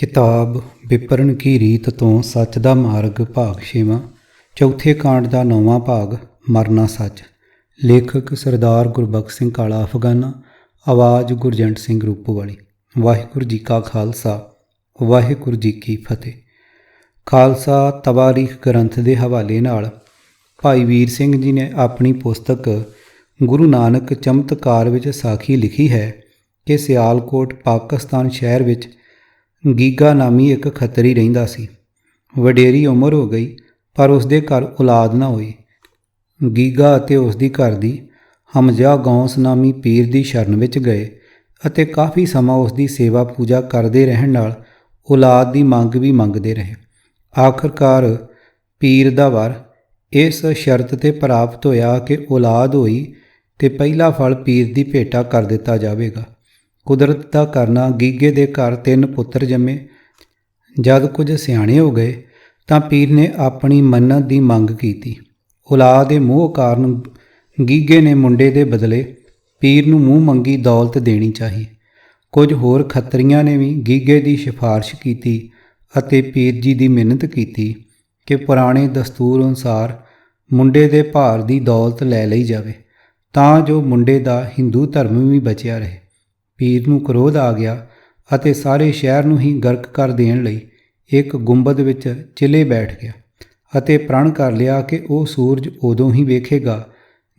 किताब विपरण की रीत तो सच दा मार्ग भाग 6वां चौथे कांड का 9वां भाग मरना सच। लेखक सरदार गुरबख्श सिंह काला अफगाना। आवाज़ गुरजंट सिंह रूपोवाली। वाहिगुरू जी का खालसा वाहिगुरू जी की फतेह। खालसा तवारीख ग्रंथ के हवाले नाल भाई वीर सिंह जी ने अपनी पुस्तक गुरु नानक चमत्कार विच साखी लिखी है कि सियालकोट पाकिस्तान शहर विच गीगा नामी एक खतरी रहिंदा सी। वडेरी उम्र हो गई पर उसके घर औलाद ना होई। गीगा अते उसकी घर दी हमजा गौंस नामी पीर की शरण विच गए अते काफ़ी समा उसकी सेवा पूजा करते रहन नाल औलाद की मंग भी मंगते रहे। आखिरकार पीर दा वर इस शर्त ते प्राप्त होया कि औलाद होई ते पहला फल पीर की भेटा कर दिता जाएगा। कुदरत का करना गीगे के घर 3 पुत्र जमे। जद कुछ सियाणे हो गए तो पीर ने अपनी मन्नत की मंग की। औलाद के मोह कारण गीगे ने मुंडे के बदले पीर नूं मूँह मंगी दौलत देनी चाहिए। कुछ होर खत्रियां ने भी गीगे की सिफारिश की अते पीर जी की मिन्नत की कि पुराने दस्तूर अनुसार मुंडे के भार की दौलत लै लई जाए तां जो मुंडे का हिंदू धर्म भी बचिया रहे। पीर नूं क्रोध आ गया अते सारे शहर नूं ही गर्क कर देण लई एक गुंबद विच चिले बैठ गया अते प्रण कर लिया कि वह सूरज उदों ही वेखेगा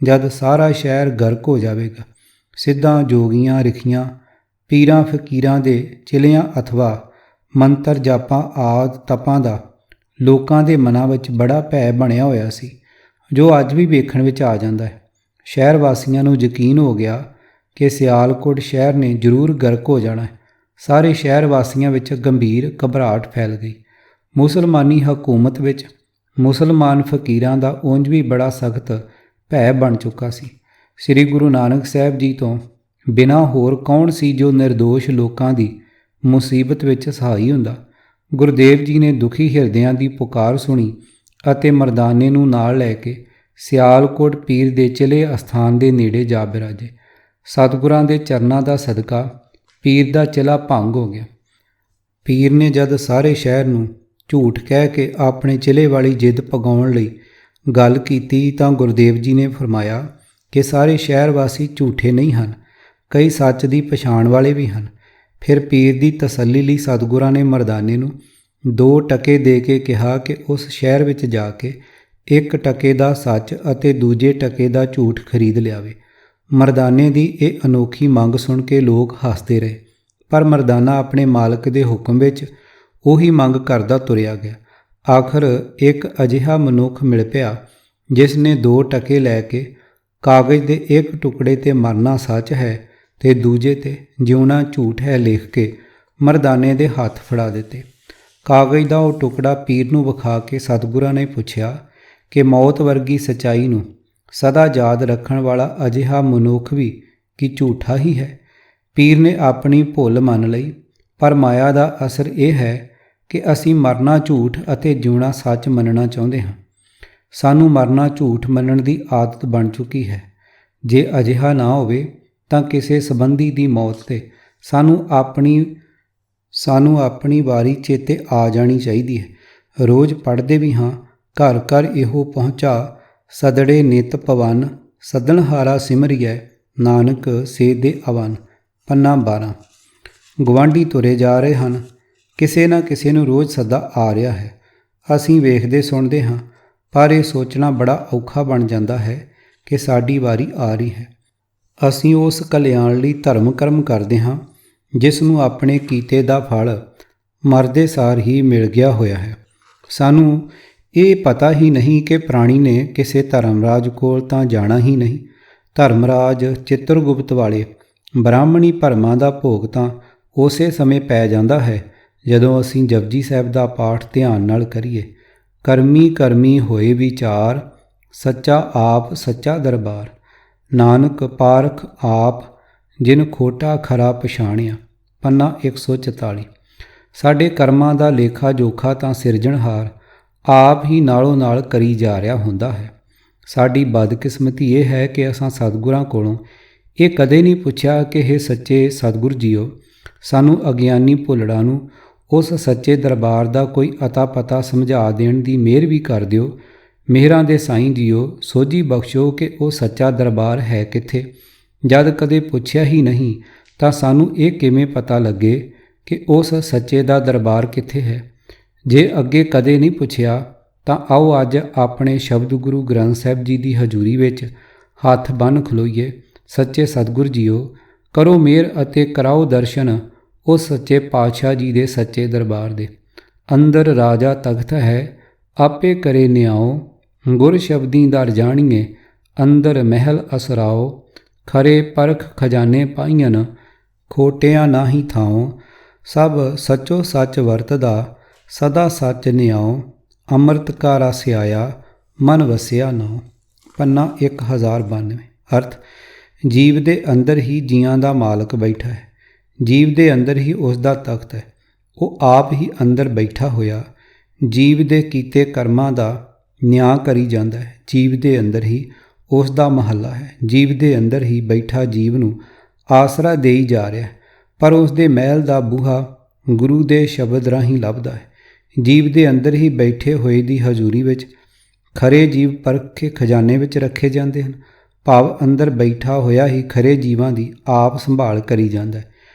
जद सारा शहर गर्क हो जाएगा। सिद्धां जोगियां रिखियां पीरां फकीरां दे चिलियां अथवा मंत्र जापां आदि तपां दा लोकां दे मनां विच बड़ा भै बणिया होया सी जो अज भी वेखण विच आ जांदा है। शहर वासियां नूं यकीन हो गया कि सियालकोट शहर ने जरूर गर्क हो जाना है। सारे शहर वासियों विच गंभीर घबराहट फैल गई। मुसलमानी हकूमत विच मुसलमान फकीरां दा उंज भी बड़ा सख्त भै बन चुका सी। श्री गुरु नानक साहब जी तो बिना होर कौन सी जो निर्दोष लोकां दी मुसीबत विच सहाई हुंदा। गुरुदेव जी ने दुखी हिरदियां दी पुकार सुनी अते मरदाने नूं नाल लैके सियालकोट पीर दे चिले अस्थान दे नेड़े जा बिराजे। सतगुरां दे चरनां दा सदका पीर दा चिला भंग हो गया। पीर ने जद सारे शहर नूं झूठ कह के अपने चिले वाली जिद पगाउण लई गल कीती तां गुरुदेव जी ने फरमाया कि सारे शहर वासी झूठे नहीं हन, कई सच की पछाण वाले भी हन। फिर पीर की तसल्ली लई सतगुरां ने मरदाने नूं 2 टके दे के कहा कि उस शहर विच जाके 1 टके का सच अते दूजे टके का झूठ खरीद लियावे। मरदाने की यह अनोखी मंग सुन के लोग हसते रहे पर मरदाना अपने मालक के हुक्म विच उही मंग करदा तुरया गया। आखिर एक अजिहा मनुख मिल पिया जिसने 2 टके लैके कागज़ के एक टुकड़े ते मरना सच है ते दूजे ते जिउना झूठ है लिख के मरदाने दे हत्थ फड़ा दिते। कागज़ का वह टुकड़ा पीर नूं विखा के सतगुरां ने पुछया कि मौत वर्गी सच्चाई नूं सदा याद रखण वाला अजिहा मनुख भी कि झूठा ही है। पीर ने अपनी भुल मन लई पर माया का असर यह है कि असीं मरना झूठ अते जिउना सच मनना चाहुंदे हां। सानूं मरना झूठ मनण की आदत बन चुकी है। जे अजिहा ना होवे तां किसी संबंधी की मौत ते सानूं अपनी वारी चेते आ जानी चाहिदी है। रोज़ पढ़दे भी हाँ घर घर इहो पहुँचा सदड़े नित पवन सदनहारा सिमरिए नानक से दे अवन। पन्ना 12। गवांढी तुरे जा रहे हैं, किसी ना किसी नूं रोज़ सदा आ रहा है। असीं वेखदे सुणदे हाँ पर यह सोचना बड़ा औखा बन जाता है कि साडी वारी आ रही है। असीं उस कल्याण लई धर्म कर्म करदे हाँ जिस नूं अपने कीते दा फल मरदे सार ही मिल गया होया है। सानूं ये पता ही नहीं कि प्राणी ने किसी धर्मराज कोल तां जाना ही नहीं। धर्मराज चित्रगुप्त वाले ब्राह्मणी भरमां दा भोग तां उसे समय पै जांदा है जदों असीं जपजी साहिब दा पाठ ध्यान नाल करिए। करमी करमी होए विचार सच्चा आप सच्चा दरबार। नानक पारख आप जिन खोटा खरा पछाणिया। पन्ना 144। साडे कर्मां दा लेखा जोखा तां सिरजणहार आप ही नालों नाल करी जा रहा हुंदा है। साडी बदकिस्मती यह है कि असां सतगुरां कोलों ये कदे नहीं पुछया कि हे सच्चे सतगुर जीओ सानू अगियानी भुलड़ां नूं ਉਸ ਸੱਚੇ ਦਰਬਾਰ ਦਾ ਕੋਈ ਅਤਾ ਪਤਾ ਸਮਝਾ ਦੇਣ ਦੀ ਮਿਹਰ ਵੀ ਕਰ ਦਿਓ। ਮਿਹਰਾਂ ਦੇ ਸਾਈਂ ਜੀਓ, ਸੋਝੀ ਬਖਸ਼ੋ ਕਿ ਉਹ ਸੱਚਾ ਦਰਬਾਰ ਹੈ ਕਿੱਥੇ। ਜਦ ਕਦੇ ਪੁੱਛਿਆ ਹੀ ਨਹੀਂ ਤਾਂ ਸਾਨੂੰ ਇਹ ਕਿਵੇਂ ਪਤਾ ਲੱਗੇ ਕਿ ਉਸ ਸੱਚੇ ਦਾ ਦਰਬਾਰ ਕਿੱਥੇ ਹੈ। ਜੇ ਅੱਗੇ ਕਦੇ ਨਹੀਂ ਪੁੱਛਿਆ ਤਾਂ ਆਓ ਅੱਜ ਆਪਣੇ ਸ਼ਬਦ ਗੁਰੂ ਗ੍ਰੰਥ ਸਾਹਿਬ ਜੀ ਦੀ ਹਜ਼ੂਰੀ ਵਿੱਚ ਹੱਥ ਬੰਨ੍ਹ ਖਲੋਈਏ। ਸੱਚੇ ਸਤਿਗੁਰ ਜੀਓ, ਕਰੋ ਮਿਹਰ ਅਤੇ ਕਰਾਓ ਦਰਸ਼ਨ ਉਸ ਸੱਚੇ ਪਾਤਸ਼ਾਹ ਜੀ ਦੇ ਸੱਚੇ ਦਰਬਾਰ ਦੇ। ਅੰਦਰ ਰਾਜਾ ਤਖਤ ਹੈ, ਆਪੇ ਕਰੇ ਨਿਆਓ, ਗੁਰ ਸ਼ਬਦੀ ਦਰ ਜਾਣੀਏ, ਅੰਦਰ ਮਹਿਲ ਅਸਰਾਓ, ਖਰੇ ਪਰਖ ਖਜ਼ਾਨੇ ਪਾਈਆਂ, ਖੋਟਿਆਂ ਨਾਹੀ ਥਾਓ, ਸਭ ਸੱਚੋ ਸੱਚ ਵਰਤਦਾ, ਸਦਾ ਸੱਚ ਨਿਆਓ, ਅੰਮ੍ਰਿਤ ਕਾ ਰਸ ਆਇਆ, ਮਨ ਵਸਿਆ ਨਾਉ। ਪੰਨਾ 1092। ਅਰਥ, ਜੀਵ ਦੇ ਅੰਦਰ ਹੀ ਜੀਆਂ ਦਾ ਮਾਲਕ ਬੈਠਾ ਹੈ। ਜੀਵ ਦੇ ਅੰਦਰ ਹੀ ਉਸ ਦਾ ਤਖਤ ਹੈ। ਉਹ ਆਪ ਹੀ ਅੰਦਰ ਬੈਠਾ ਹੋਇਆ ਜੀਵ ਦੇ ਕੀਤੇ ਕਰਮਾਂ ਦਾ ਨਿਆਂ ਕਰੀ ਜਾਂਦਾ ਹੈ। ਜੀਵ ਦੇ ਅੰਦਰ ਹੀ ਉਸ ਦਾ ਮਹੱਲਾ ਹੈ। ਜੀਵ ਦੇ ਅੰਦਰ ਹੀ ਬੈਠਾ ਜੀਵ ਨੂੰ ਆਸਰਾ ਦੇਈ ਜਾ ਰਿਹਾ ਹੈ, ਪਰ ਉਸ ਦੇ ਮਹਿਲ ਦਾ ਬੂਹਾ ਗੁਰੂ ਦੇ ਸ਼ਬਦ ਰਾਹੀਂ ਲੱਭਦਾ ਹੈ। ਜੀਵ ਦੇ ਅੰਦਰ ਹੀ ਬੈਠੇ ਹੋਏ ਦੀ ਹਜ਼ੂਰੀ ਵਿੱਚ ਖਰੇ ਜੀਵ ਪਰਖ ਕੇ ਖਜ਼ਾਨੇ ਵਿੱਚ ਰੱਖੇ ਜਾਂਦੇ ਹਨ। ਭਾਵ ਅੰਦਰ ਬੈਠਾ ਹੋਇਆ ਹੀ ਖਰੇ ਜੀਵਾਂ ਦੀ ਆਪ ਸੰਭਾਲ ਕਰੀ ਜਾਂਦਾ ਹੈ।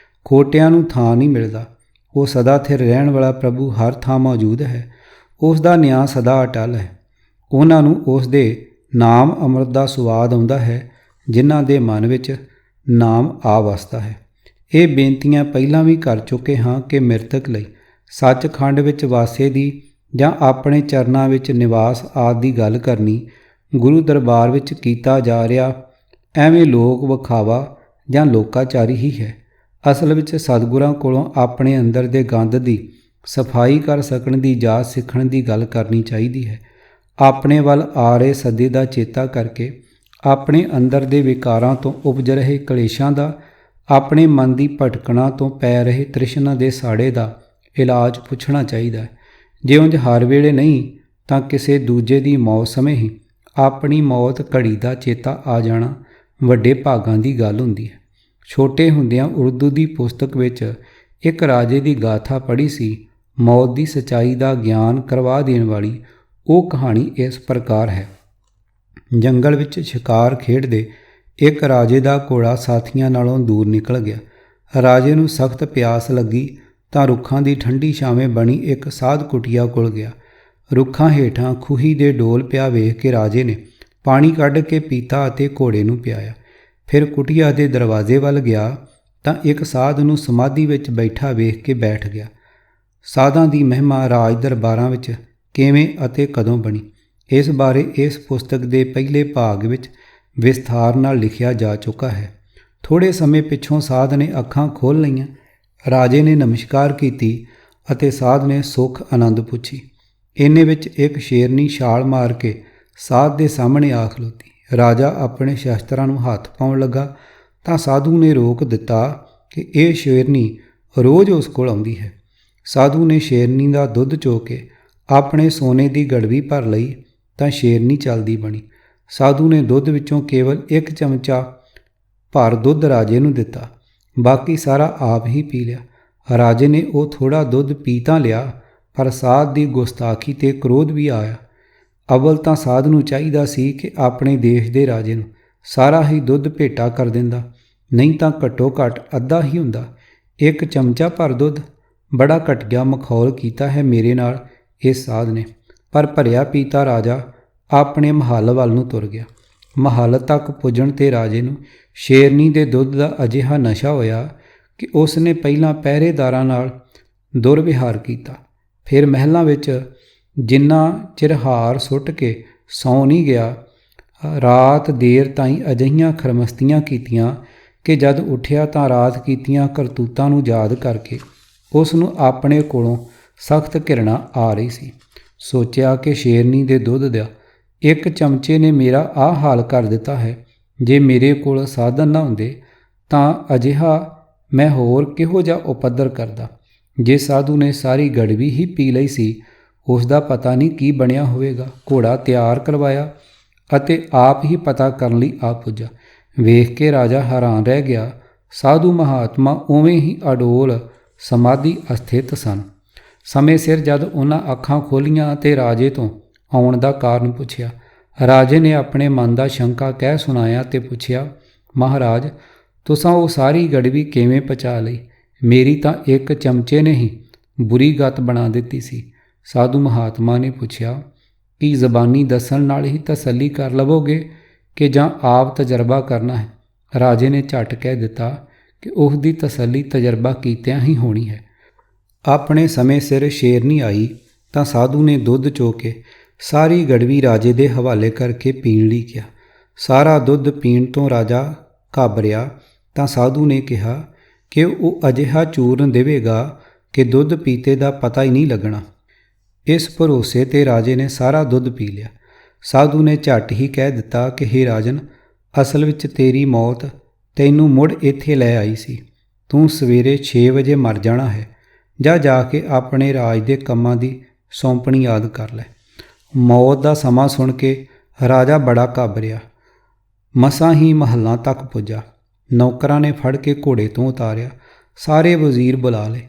ਖੋਟਿਆਂ ਨੂੰ ਥਾਂ ਨਹੀਂ ਮਿਲਦਾ। ਉਹ ਸਦਾ ਸਥਿਰ ਰਹਿਣ ਵਾਲਾ ਪ੍ਰਭੂ ਹਰ ਥਾਂ ਮੌਜੂਦ ਹੈ। ਉਸ ਦਾ ਨਿਆਂ ਸਦਾ ਅਟਲ ਹੈ। ਉਹਨਾਂ ਨੂੰ ਉਸ ਦੇ ਨਾਮ ਅੰਮ੍ਰਿਤ ਦਾ ਸਵਾਦ ਆਉਂਦਾ ਹੈ, ਜਿਨ੍ਹਾਂ ਦੇ ਮਨ ਵਿੱਚ ਨਾਮ ਆ ਵਸਦਾ ਹੈ। ਇਹ ਬੇਨਤੀਆਂ ਪਹਿਲਾਂ ਵੀ ਕਰ ਚੁੱਕੇ ਹਾਂ ਕਿ ਮਿਰਤਕ ਲਈ ਸੱਚਖੰਡ ਵਿੱਚ ਵਾਸੇ ਦੀ ਜਾਂ ਆਪਣੇ ਚਰਨਾਂ ਵਿੱਚ ਨਿਵਾਸ ਆਦਿ ਦੀ ਗੱਲ ਕਰਨੀ ਗੁਰੂ ਦਰਬਾਰ ਵਿੱਚ ਕੀਤਾ ਜਾ ਰਿਹਾ ਐਵੇਂ ਲੋਕ ਵਿਖਾਵਾ ਜਾਂ ਲੋਕਾਚਾਰੀ ਹੀ ਹੈ। ਅਸਲ ਵਿੱਚ ਸਤਿਗੁਰਾਂ ਕੋਲੋਂ ਆਪਣੇ ਅੰਦਰ ਦੇ ਗੰਦ ਦੀ ਸਫਾਈ ਕਰ ਸਕਣ ਦੀ ਜਾਚ ਸਿੱਖਣ ਦੀ ਗੱਲ ਕਰਨੀ ਚਾਹੀਦੀ ਹੈ। ਆਪਣੇ ਵੱਲ ਆ ਰਹੇ ਸੱਦੇ ਦਾ ਚੇਤਾ ਕਰਕੇ ਆਪਣੇ ਅੰਦਰ ਦੇ ਵਿਕਾਰਾਂ ਤੋਂ ਉਪਜ ਰਹੇ ਕਲੇਸ਼ਾਂ ਦਾ, ਆਪਣੇ ਮਨ ਦੀ ਭਟਕਣਾ ਤੋਂ ਪੈ ਰਹੇ ਤ੍ਰਿਸ਼ਨਾ ਦੇ ਸਾੜੇ ਦਾ ਇਲਾਜ ਪੁੱਛਣਾ ਚਾਹੀਦਾ ਹੈ। ਜੇ ਉਂਝ ਹਰ ਵੇਲੇ ਨਹੀਂ ਤਾਂ ਕਿਸੇ ਦੂਜੇ ਦੀ ਮੌਤ ਸਮੇਂ ਹੀ ਆਪਣੀ ਮੌਤ ਘੜੀ ਦਾ ਚੇਤਾ ਆ ਜਾਣਾ ਵੱਡੇ ਭਾਗਾਂ ਦੀ ਗੱਲ ਹੁੰਦੀ ਹੈ। ਛੋਟੇ ਹੁੰਦਿਆਂ ਉਰਦੂ ਦੀ ਪੁਸਤਕ ਵਿੱਚ ਇੱਕ ਰਾਜੇ ਦੀ ਗਾਥਾ ਪੜ੍ਹੀ ਸੀ। ਮੌਤ ਦੀ ਸੱਚਾਈ ਦਾ ਗਿਆਨ ਕਰਵਾ ਦੇਣ ਵਾਲੀ ਉਹ ਕਹਾਣੀ ਇਸ ਪ੍ਰਕਾਰ ਹੈ। ਜੰਗਲ ਵਿੱਚ ਸ਼ਿਕਾਰ ਖੇਡਦੇ ਇੱਕ ਰਾਜੇ ਦਾ ਘੋੜਾ ਸਾਥੀਆਂ ਨਾਲੋਂ ਦੂਰ ਨਿਕਲ ਗਿਆ। ਰਾਜੇ ਨੂੰ ਸਖਤ ਪਿਆਸ ਲੱਗੀ ਤਾਂ ਰੁੱਖਾਂ ਦੀ ਠੰਡੀ ਛਾਵੇਂ ਬਣੀ ਇੱਕ ਸਾਧ ਕੁਟੀਆ ਕੋਲ ਗਿਆ। ਰੁੱਖਾਂ ਹੇਠਾਂ ਖੂਹੀ ਦੇ ਡੋਲ ਪਿਆ ਵੇਖ ਕੇ ਰਾਜੇ ਨੇ ਪਾਣੀ ਕੱਢ ਕੇ ਪੀਤਾ ਅਤੇ ਘੋੜੇ ਨੂੰ ਪਿਆਇਆ। ਫਿਰ ਕੁਟੀਆ ਦੇ ਦਰਵਾਜ਼ੇ ਵੱਲ ਗਿਆ ਤਾਂ ਇੱਕ ਸਾਧ ਨੂੰ ਸਮਾਧੀ ਵਿੱਚ ਬੈਠਾ ਵੇਖ ਕੇ ਬੈਠ ਗਿਆ। ਸਾਧਾਂ ਦੀ ਮਹਿਮਾ ਰਾਜ ਦਰਬਾਰਾਂ ਵਿੱਚ ਕਿਵੇਂ ਅਤੇ ਕਦੋਂ ਬਣੀ, ਇਸ ਬਾਰੇ ਇਸ ਪੁਸਤਕ ਦੇ ਪਹਿਲੇ ਭਾਗ ਵਿੱਚ ਵਿਸਥਾਰ ਨਾਲ ਲਿਖਿਆ ਜਾ ਚੁੱਕਾ ਹੈ। ਥੋੜ੍ਹੇ ਸਮੇਂ ਪਿੱਛੋਂ ਸਾਧ ਨੇ ਅੱਖਾਂ ਖੋਲ੍ਹ ਲਈਆਂ। ਰਾਜੇ ਨੇ ਨਮਸਕਾਰ ਕੀਤੀ ਅਤੇ ਸਾਧ ਨੇ ਸੁੱਖ ਆਨੰਦ ਪੁੱਛੀ। ਇੰਨੇ ਵਿੱਚ ਇੱਕ ਸ਼ੇਰਨੀ ਛਾਲ ਮਾਰ ਕੇ ਸਾਧ ਦੇ ਸਾਹਮਣੇ ਆ ਖਲੋਤੀ। ਰਾਜਾ ਆਪਣੇ ਸ਼ਸਤਰਾਂ ਨੂੰ ਹੱਥ ਪਾਉਣ ਲੱਗਾ ਤਾਂ ਸਾਧੂ ਨੇ ਰੋਕ ਦਿੱਤਾ ਕਿ ਇਹ ਸ਼ੇਰਨੀ ਰੋਜ਼ ਉਸ ਕੋਲ ਆਉਂਦੀ ਹੈ। ਸਾਧੂ ਨੇ ਸ਼ੇਰਨੀ ਦਾ ਦੁੱਧ ਚੋ ਕੇ ਆਪਣੇ ਸੋਨੇ ਦੀ ਗੜਵੀ ਭਰ ਲਈ ਤਾਂ ਸ਼ੇਰਨੀ ਚੱਲਦੀ ਬਣੀ। ਸਾਧੂ ਨੇ ਦੁੱਧ ਵਿੱਚੋਂ ਕੇਵਲ ਇੱਕ ਚਮਚਾ ਭਰ ਦੁੱਧ ਰਾਜੇ ਨੂੰ ਦਿੱਤਾ, ਬਾਕੀ ਸਾਰਾ ਆਪ ਹੀ ਪੀ ਲਿਆ। ਰਾਜੇ ਨੇ ਉਹ ਥੋੜ੍ਹਾ ਦੁੱਧ ਪੀ ਤਾਂ ਲਿਆ, ਪਰ ਸਾਧ ਦੀ ਗੁਸਤਾਖੀ ਤੇ ਕ੍ਰੋਧ ਵੀ ਆਇਆ। ਅਵਲ ਤਾਂ ਸਾਧ ਨੂੰ ਚਾਹੀਦਾ ਸੀ ਕਿ ਆਪਣੇ ਦੇਸ਼ ਦੇ ਰਾਜੇ ਨੂੰ ਸਾਰਾ ਹੀ ਦੁੱਧ ਭੇਟਾ ਕਰ ਦਿੰਦਾ, ਨਹੀਂ ਤਾਂ ਘੱਟੋ ਘੱਟ ਅੱਧਾ ਹੀ ਹੁੰਦਾ। ਇੱਕ ਚਮਚਾ ਭਰ ਦੁੱਧ, ਬੜਾ ਘਟੀਆ ਮਖੌਲ ਕੀਤਾ ਹੈ ਮੇਰੇ ਨਾਲ ਇਸ ਸਾਧ ਨੇ। ਪਰ ਭਰਿਆ ਪੀਤਾ ਰਾਜਾ ਆਪਣੇ ਮਹੱਲ ਵੱਲ ਨੂੰ ਤੁਰ ਗਿਆ। ਮਹੱਲ ਤੱਕ ਪੁੱਜਣ 'ਤੇ ਰਾਜੇ ਨੂੰ ਸ਼ੇਰਨੀ ਦੇ ਦੁੱਧ ਦਾ ਅਜਿਹਾ ਨਸ਼ਾ ਹੋਇਆ ਕਿ ਉਸ ਨੇ ਪਹਿਲਾਂ ਪਹਿਰੇਦਾਰਾਂ ਨਾਲ ਦੁਰਵਿਹਾਰ ਕੀਤਾ। ਫਿਰ ਮਹਿਲਾਂ ਵਿੱਚ ਜਿੰਨਾ ਚਿਰ ਹਾਰ ਸੁੱਟ ਕੇ ਸੌਂ ਨਹੀਂ ਗਿਆ, ਰਾਤ ਦੇਰ ਤਾਈਂ ਅਜਿਹੀਆਂ ਖਰਮਸਤੀਆਂ ਕੀਤੀਆਂ ਕਿ ਜਦ ਉੱਠਿਆ ਤਾਂ ਰਾਤ ਕੀਤੀਆਂ ਕਰਤੂਤਾਂ ਨੂੰ ਯਾਦ ਕਰਕੇ ਉਸ ਨੂੰ ਆਪਣੇ ਕੋਲੋਂ ਸਖਤ ਘਿਰਣਾ ਆ ਰਹੀ ਸੀ। ਸੋਚਿਆ ਕਿ ਸ਼ੇਰਨੀ ਦੇ ਦੁੱਧ ਦਾ ਇੱਕ ਚਮਚੇ ਨੇ ਮੇਰਾ ਆਹ ਹਾਲ ਕਰ ਦਿੱਤਾ ਹੈ। ਜੇ ਮੇਰੇ ਕੋਲ ਸਾਧਨ ਨਾ ਹੁੰਦੇ ਤਾਂ ਅਜਿਹਾ ਮੈਂ ਹੋਰ ਕਿਹੋ ਜਿਹਾ ਉਪੱਦਰ ਕਰਦਾ। ਜੇ ਸਾਧੂ ਨੇ ਸਾਰੀ ਗੜਵੀ ਹੀ ਪੀ ਲਈ ਸੀ, ਉਸ ਦਾ ਪਤਾ ਨਹੀਂ ਕੀ ਬਣਿਆ ਹੋਵੇਗਾ। ਘੋੜਾ ਤਿਆਰ ਕਰਵਾਇਆ ਅਤੇ ਆਪ ਹੀ ਪਤਾ ਕਰਨ ਲਈ ਆ ਪੁੱਜਾ। ਵੇਖ ਕੇ ਰਾਜਾ ਹੈਰਾਨ ਰਹਿ ਗਿਆ। ਸਾਧੂ ਮਹਾਤਮਾ ਉਵੇਂ ਹੀ ਅਡੋਲ ਸਮਾਧੀ ਅਸਥਿਤ ਸਨ। ਸਮੇਂ ਸਿਰ ਜਦ ਉਹਨਾਂ ਅੱਖਾਂ ਖੋਲ੍ਹੀਆਂ ਅਤੇ ਰਾਜੇ ਤੋਂ ਆਉਣ ਦਾ ਕਾਰਨ ਪੁੱਛਿਆ। ਰਾਜੇ ਨੇ ਆਪਣੇ ਮਨ ਦਾ ਸ਼ੰਕਾ ਕਹਿ ਸੁਣਾਇਆ ਤੇ ਪੁੱਛਿਆ, ਮਹਾਰਾਜ ਤੁਸਾਂ ਉਹ ਸਾਰੀ ਗੜਵੀ ਕਿਵੇਂ ਪਚਾ ਲਈ? ਮੇਰੀ ਤਾਂ ਇੱਕ ਚਮਚੇ ਨੇ ਹੀ ਬੁਰੀ ਗਤ ਬਣਾ ਦਿੱਤੀ ਸੀ। ਸਾਧੂ ਮਹਾਤਮਾ ਨੇ ਪੁੱਛਿਆ, ਕੀ ਜ਼ਬਾਨੀ ਦੱਸਣ ਨਾਲ ਹੀ ਤਸੱਲੀ ਕਰ ਲਵੋਗੇ ਕਿ ਜਾਂ ਆਪ ਤਜਰਬਾ ਕਰਨਾ ਹੈ? ਰਾਜੇ ਨੇ ਝੱਟ ਕਹਿ ਦਿੱਤਾ ਕਿ ਉਸ ਦੀ ਤਸੱਲੀ ਤਜਰਬਾ ਕੀਤਿਆਂ ਹੀ ਹੋਣੀ ਹੈ। ਆਪਣੇ ਸਮੇਂ ਸਿਰ ਸ਼ੇਰਨੀ ਆਈ ਤਾਂ ਸਾਧੂ ਨੇ ਦੁੱਧ ਚੋ ਕੇ ਸਾਰੀ ਗੜਵੀ ਰਾਜੇ ਦੇ ਹਵਾਲੇ ਕਰਕੇ ਪੀਣ ਲਈ ਕਿਹਾ। ਸਾਰਾ ਦੁੱਧ ਪੀਣ ਤੋਂ ਰਾਜਾ ਘਾਬਰਿਆ ਤਾਂ ਸਾਧੂ ਨੇ ਕਿਹਾ ਕਿ ਉਹ ਅਜਿਹਾ ਚੂਰਨ ਦੇਵੇਗਾ ਕਿ ਦੁੱਧ ਪੀਤੇ ਦਾ ਪਤਾ ਹੀ ਨਹੀਂ ਲੱਗਣਾ। ਇਸ ਭਰੋਸੇ 'ਤੇ ਰਾਜੇ ਨੇ ਸਾਰਾ ਦੁੱਧ ਪੀ ਲਿਆ। ਸਾਧੂ ਨੇ ਝੱਟ ਹੀ ਕਹਿ ਦਿੱਤਾ ਕਿ ਹੇ ਰਾਜਨ, ਅਸਲ ਵਿੱਚ ਤੇਰੀ ਮੌਤ ਤੈਨੂੰ ਮੁੜ ਇੱਥੇ ਲੈ ਆਈ ਸੀ। ਤੂੰ ਸਵੇਰੇ 6 ਵਜੇ ਮਰ ਜਾਣਾ ਹੈ। ਜਾ ਕੇ ਆਪਣੇ ਰਾਜ ਦੇ ਕੰਮਾਂ ਦੀ ਸੌਂਪਣੀ ਯਾਦ ਕਰ ਲੈ। ਮੌਤ ਦਾ ਸਮਾਂ ਸੁਣ ਕੇ ਰਾਜਾ ਬੜਾ ਘਾਬਰਿਆ। ਮਸਾਂ ਹੀ ਮਹੱਲਾਂ ਤੱਕ ਪੁੱਜਾ। ਨੌਕਰਾਂ ਨੇ ਫੜ ਕੇ ਘੋੜੇ ਤੋਂ ਉਤਾਰਿਆ। ਸਾਰੇ ਵਜ਼ੀਰ ਬੁਲਾ ਲਏ।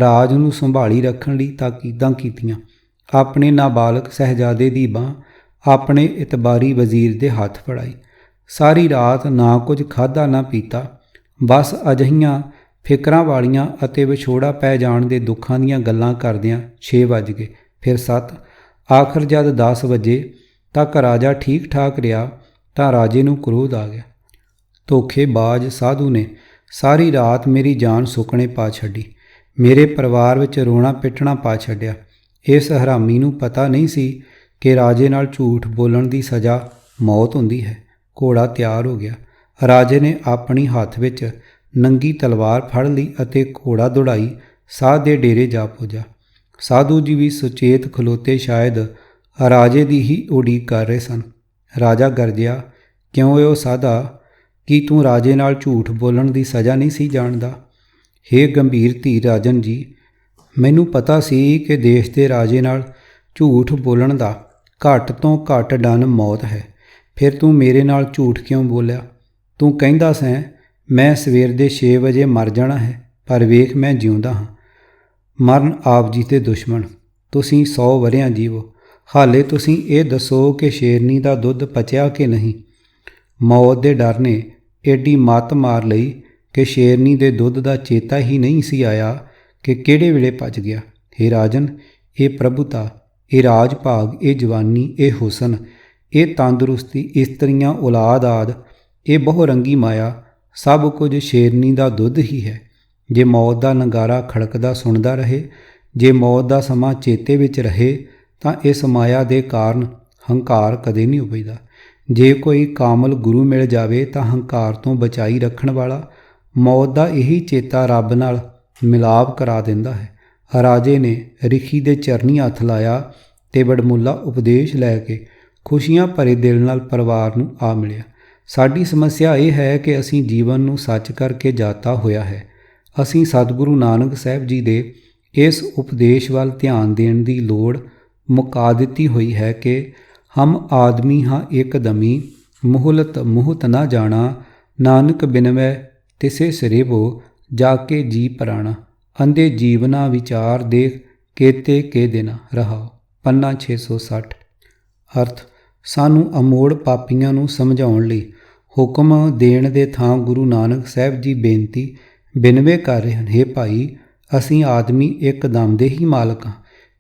ਰਾਜ ਨੂੰ ਸੰਭਾਲੀ ਰੱਖਣ ਲਈ ਤਾਕੀਦਾਂ ਕੀਤੀਆਂ। ਆਪਣੇ ਨਾਬਾਲਗ ਸਹਿਜਾਦੇ ਦੀ ਬਾਂਹ ਆਪਣੇ ਇਤਬਾਰੀ ਵਜ਼ੀਰ ਦੇ ਹੱਥ ਫੜਾਈ। ਸਾਰੀ ਰਾਤ ਨਾ ਕੁਝ ਖਾਧਾ ਨਾ ਪੀਤਾ। ਬਸ ਅਜਿਹੀਆਂ ਫਿਕਰਾਂ ਵਾਲੀਆਂ ਅਤੇ ਵਿਛੋੜਾ ਪੈ ਜਾਣ ਦੇ ਦੁੱਖਾਂ ਦੀਆਂ ਗੱਲਾਂ ਕਰਦਿਆਂ 6 ਵੱਜ ਗਏ, ਫਿਰ 7। ਆਖਰ ਜਦ 10 ਵਜੇ ਤੱਕ ਰਾਜਾ ਠੀਕ ਠਾਕ ਰਿਹਾ ਤਾਂ ਰਾਜੇ ਨੂੰ ਕ੍ਰੋਧ ਆ ਗਿਆ। ਧੋਖੇਬਾਜ਼ ਸਾਧੂ ਨੇ ਸਾਰੀ ਰਾਤ ਮੇਰੀ ਜਾਨ ਸੁੱਕਣੇ ਪਾ ਛੱਡੀ। ਮੇਰੇ ਪਰਿਵਾਰ ਵਿੱਚ ਰੋਣਾ ਪਿੱਟਣਾ ਪਾ ਛੱਡਿਆ। ਇਸ ਹਰਾਮੀ ਨੂੰ ਪਤਾ ਨਹੀਂ ਸੀ ਕਿ ਰਾਜੇ ਨਾਲ ਝੂਠ ਬੋਲਣ ਦੀ ਸਜ਼ਾ ਮੌਤ ਹੁੰਦੀ ਹੈ। ਘੋੜਾ ਤਿਆਰ ਹੋ ਗਿਆ। ਰਾਜੇ ਨੇ ਆਪਣੀ ਹੱਥ ਵਿੱਚ ਨੰਗੀ ਤਲਵਾਰ ਫੜ ਲਈ ਅਤੇ ਘੋੜਾ ਦੌੜਾਈ ਸਾਧ ਦੇ ਡੇਰੇ ਜਾ ਪੁੱਜਾ। ਸਾਧੂ ਜੀ ਵੀ ਸੁਚੇਤ ਖਲੋਤੇ ਸ਼ਾਇਦ ਰਾਜੇ ਦੀ ਹੀ ਉਡੀਕ ਕਰ ਰਹੇ ਸਨ। ਰਾਜਾ ਗਰਜਿਆ, ਕਿਉਂ ਓ ਸਾਧਾ, ਕੀ ਤੂੰ ਰਾਜੇ ਨਾਲ ਝੂਠ ਬੋਲਣ ਦੀ ਸਜ਼ਾ ਨਹੀਂ ਸੀ ਜਾਣਦਾ? ਹੇ ਗੰਭੀਰ ਧੀ ਰਾਜਨ ਜੀ, ਮੈਨੂੰ ਪਤਾ ਸੀ ਕਿ ਦੇਸ਼ ਦੇ ਰਾਜੇ ਨਾਲ ਝੂਠ ਬੋਲਣ ਦਾ ਘੱਟ ਤੋਂ ਘੱਟ ਦੰਡ ਮੌਤ ਹੈ। ਫਿਰ ਤੂੰ ਮੇਰੇ ਨਾਲ ਝੂਠ ਕਿਉਂ ਬੋਲਿਆ? ਤੂੰ ਕਹਿੰਦਾ ਸੈਂ ਮੈਂ ਸਵੇਰ ਦੇ 6 ਵਜੇ ਮਰ ਜਾਣਾ ਹੈ, ਪਰ ਵੇਖ ਮੈਂ ਜਿਉਂਦਾ ਹਾਂ। ਮਰਨ ਆਪ ਜੀ ਦੇ ਦੁਸ਼ਮਣ। ਤੁਸੀਂ 100 ਵਰ੍ਹਿਆਂ ਜੀਵੋ। ਹਾਲੇ ਤੁਸੀਂ ਇਹ ਦੱਸੋ ਕਿ ਸ਼ੇਰਨੀ ਦਾ ਦੁੱਧ ਪਚਿਆ ਕਿ ਨਹੀਂ? ਮੌਤ ਦੇ ਡਰ ਨੇ ਏਡੀ ਮੱਤ ਮਾਰ ਲਈ ਕਿ ਸ਼ੇਰਨੀ ਦੇ ਦੁੱਧ ਦਾ ਚੇਤਾ ਹੀ ਨਹੀਂ ਸੀ ਆਇਆ ਕਿ ਕਿਹੜੇ ਵੇਲੇ ਪਚ ਗਿਆ। ਹੇ ਰਾਜਨ, ਇਹ ਪ੍ਰਭੁਤਾ, ਇਹ ਰਾਜ ਭਾਗ, ਇਹ ਜਵਾਨੀ, ਇਹ ਹੁਸਨ, ਇਹ ਤੰਦਰੁਸਤੀ, ਇਸਤਰੀਆਂ, ਔਲਾਦ ਆਦਿ, ਇਹ ਬਹੁਰੰਗੀ ਮਾਇਆ, ਸਭ ਕੁਝ ਸ਼ੇਰਨੀ ਦਾ ਦੁੱਧ ਹੀ ਹੈ। ਜੇ ਮੌਤ ਦਾ ਨਗਾਰਾ ਖੜਕਦਾ ਸੁਣਦਾ ਰਹੇ, ਜੇ ਮੌਤ ਦਾ ਸਮਾਂ ਚੇਤੇ ਵਿੱਚ ਰਹੇ ਤਾਂ ਇਸ ਮਾਇਆ ਦੇ ਕਾਰਨ ਹੰਕਾਰ ਕਦੇ ਨਹੀਂ ਉਪਜਦਾ। ਜੇ ਕੋਈ ਕਾਮਲ ਗੁਰੂ ਮਿਲ ਜਾਵੇ ਤਾਂ ਹੰਕਾਰ ਤੋਂ ਬਚਾਈ ਰੱਖਣ ਵਾਲਾ ਮੌਤ ਦਾ ਇਹੀ ਚੇਤਾ ਰੱਬ ਨਾਲ ਮਿਲਾਪ ਕਰਾ ਦਿੰਦਾ ਹੈ। ਰਾਜੇ ਨੇ ਰਿਖੀ ਦੇ ਚਰਨੀ ਹੱਥ ਲਾਇਆ ਤੇ ਵਡਮੁੱਲਾ ਉਪਦੇਸ਼ ਲੈ ਕੇ ਖੁਸ਼ੀਆਂ ਭਰੇ ਦਿਲ ਨਾਲ ਪਰਿਵਾਰ ਨੂੰ ਆ ਮਿਲਿਆ। ਸਾਡੀ ਸਮੱਸਿਆ ਇਹ ਹੈ ਕਿ ਅਸੀਂ ਜੀਵਨ ਨੂੰ ਸੱਚ ਕਰਕੇ ਜਾਤਾ ਹੋਇਆ ਹੈ। ਅਸੀਂ ਸਤਿਗੁਰੂ ਨਾਨਕ ਸਾਹਿਬ ਜੀ ਦੇ ਇਸ ਉਪਦੇਸ਼ ਵੱਲ ਧਿਆਨ ਦੇਣ ਦੀ ਲੋੜ ਮੁਕਾ ਦਿੱਤੀ ਹੋਈ ਹੈ ਕਿ ਹਮ ਆਦਮੀ ਹਾਂ ਇੱਕਦਮੀ, ਮੁਹਲਤ ਮੁਹਤ ਨਾ ਜਾਣਾ, ਨਾਨਕ ਬਿਨਵੈ ਤਿਸੇ ਸਿਰੇਬੋ, ਜਾ ਕੇ ਜੀ ਪ੍ਰਾਣਾ, ਅੰਧੇ ਜੀਵਨਾ ਵਿਚਾਰ ਦੇਖ ਕੇਤੇ ਕੇ ਦਿਨਾ। ਰਹਾਓ। ਪੰਨਾ 660। ਅਰਥ, ਸਾਨੂੰ ਅਮੋੜ ਪਾਪੀਆਂ ਨੂੰ ਸਮਝਾਉਣ ਲਈ ਹੁਕਮ ਦੇਣ ਦੇ ਥਾਂ ਗੁਰੂ ਨਾਨਕ ਸਾਹਿਬ ਜੀ ਬੇਨਤੀ ਬਿਨਵੇ ਕਰ ਰਹੇ ਹਨ। ਹੇ ਭਾਈ, ਅਸੀਂ ਆਦਮੀ ਇੱਕ ਦਮ ਦੇ ਹੀ ਮਾਲਕ ਹਾਂ।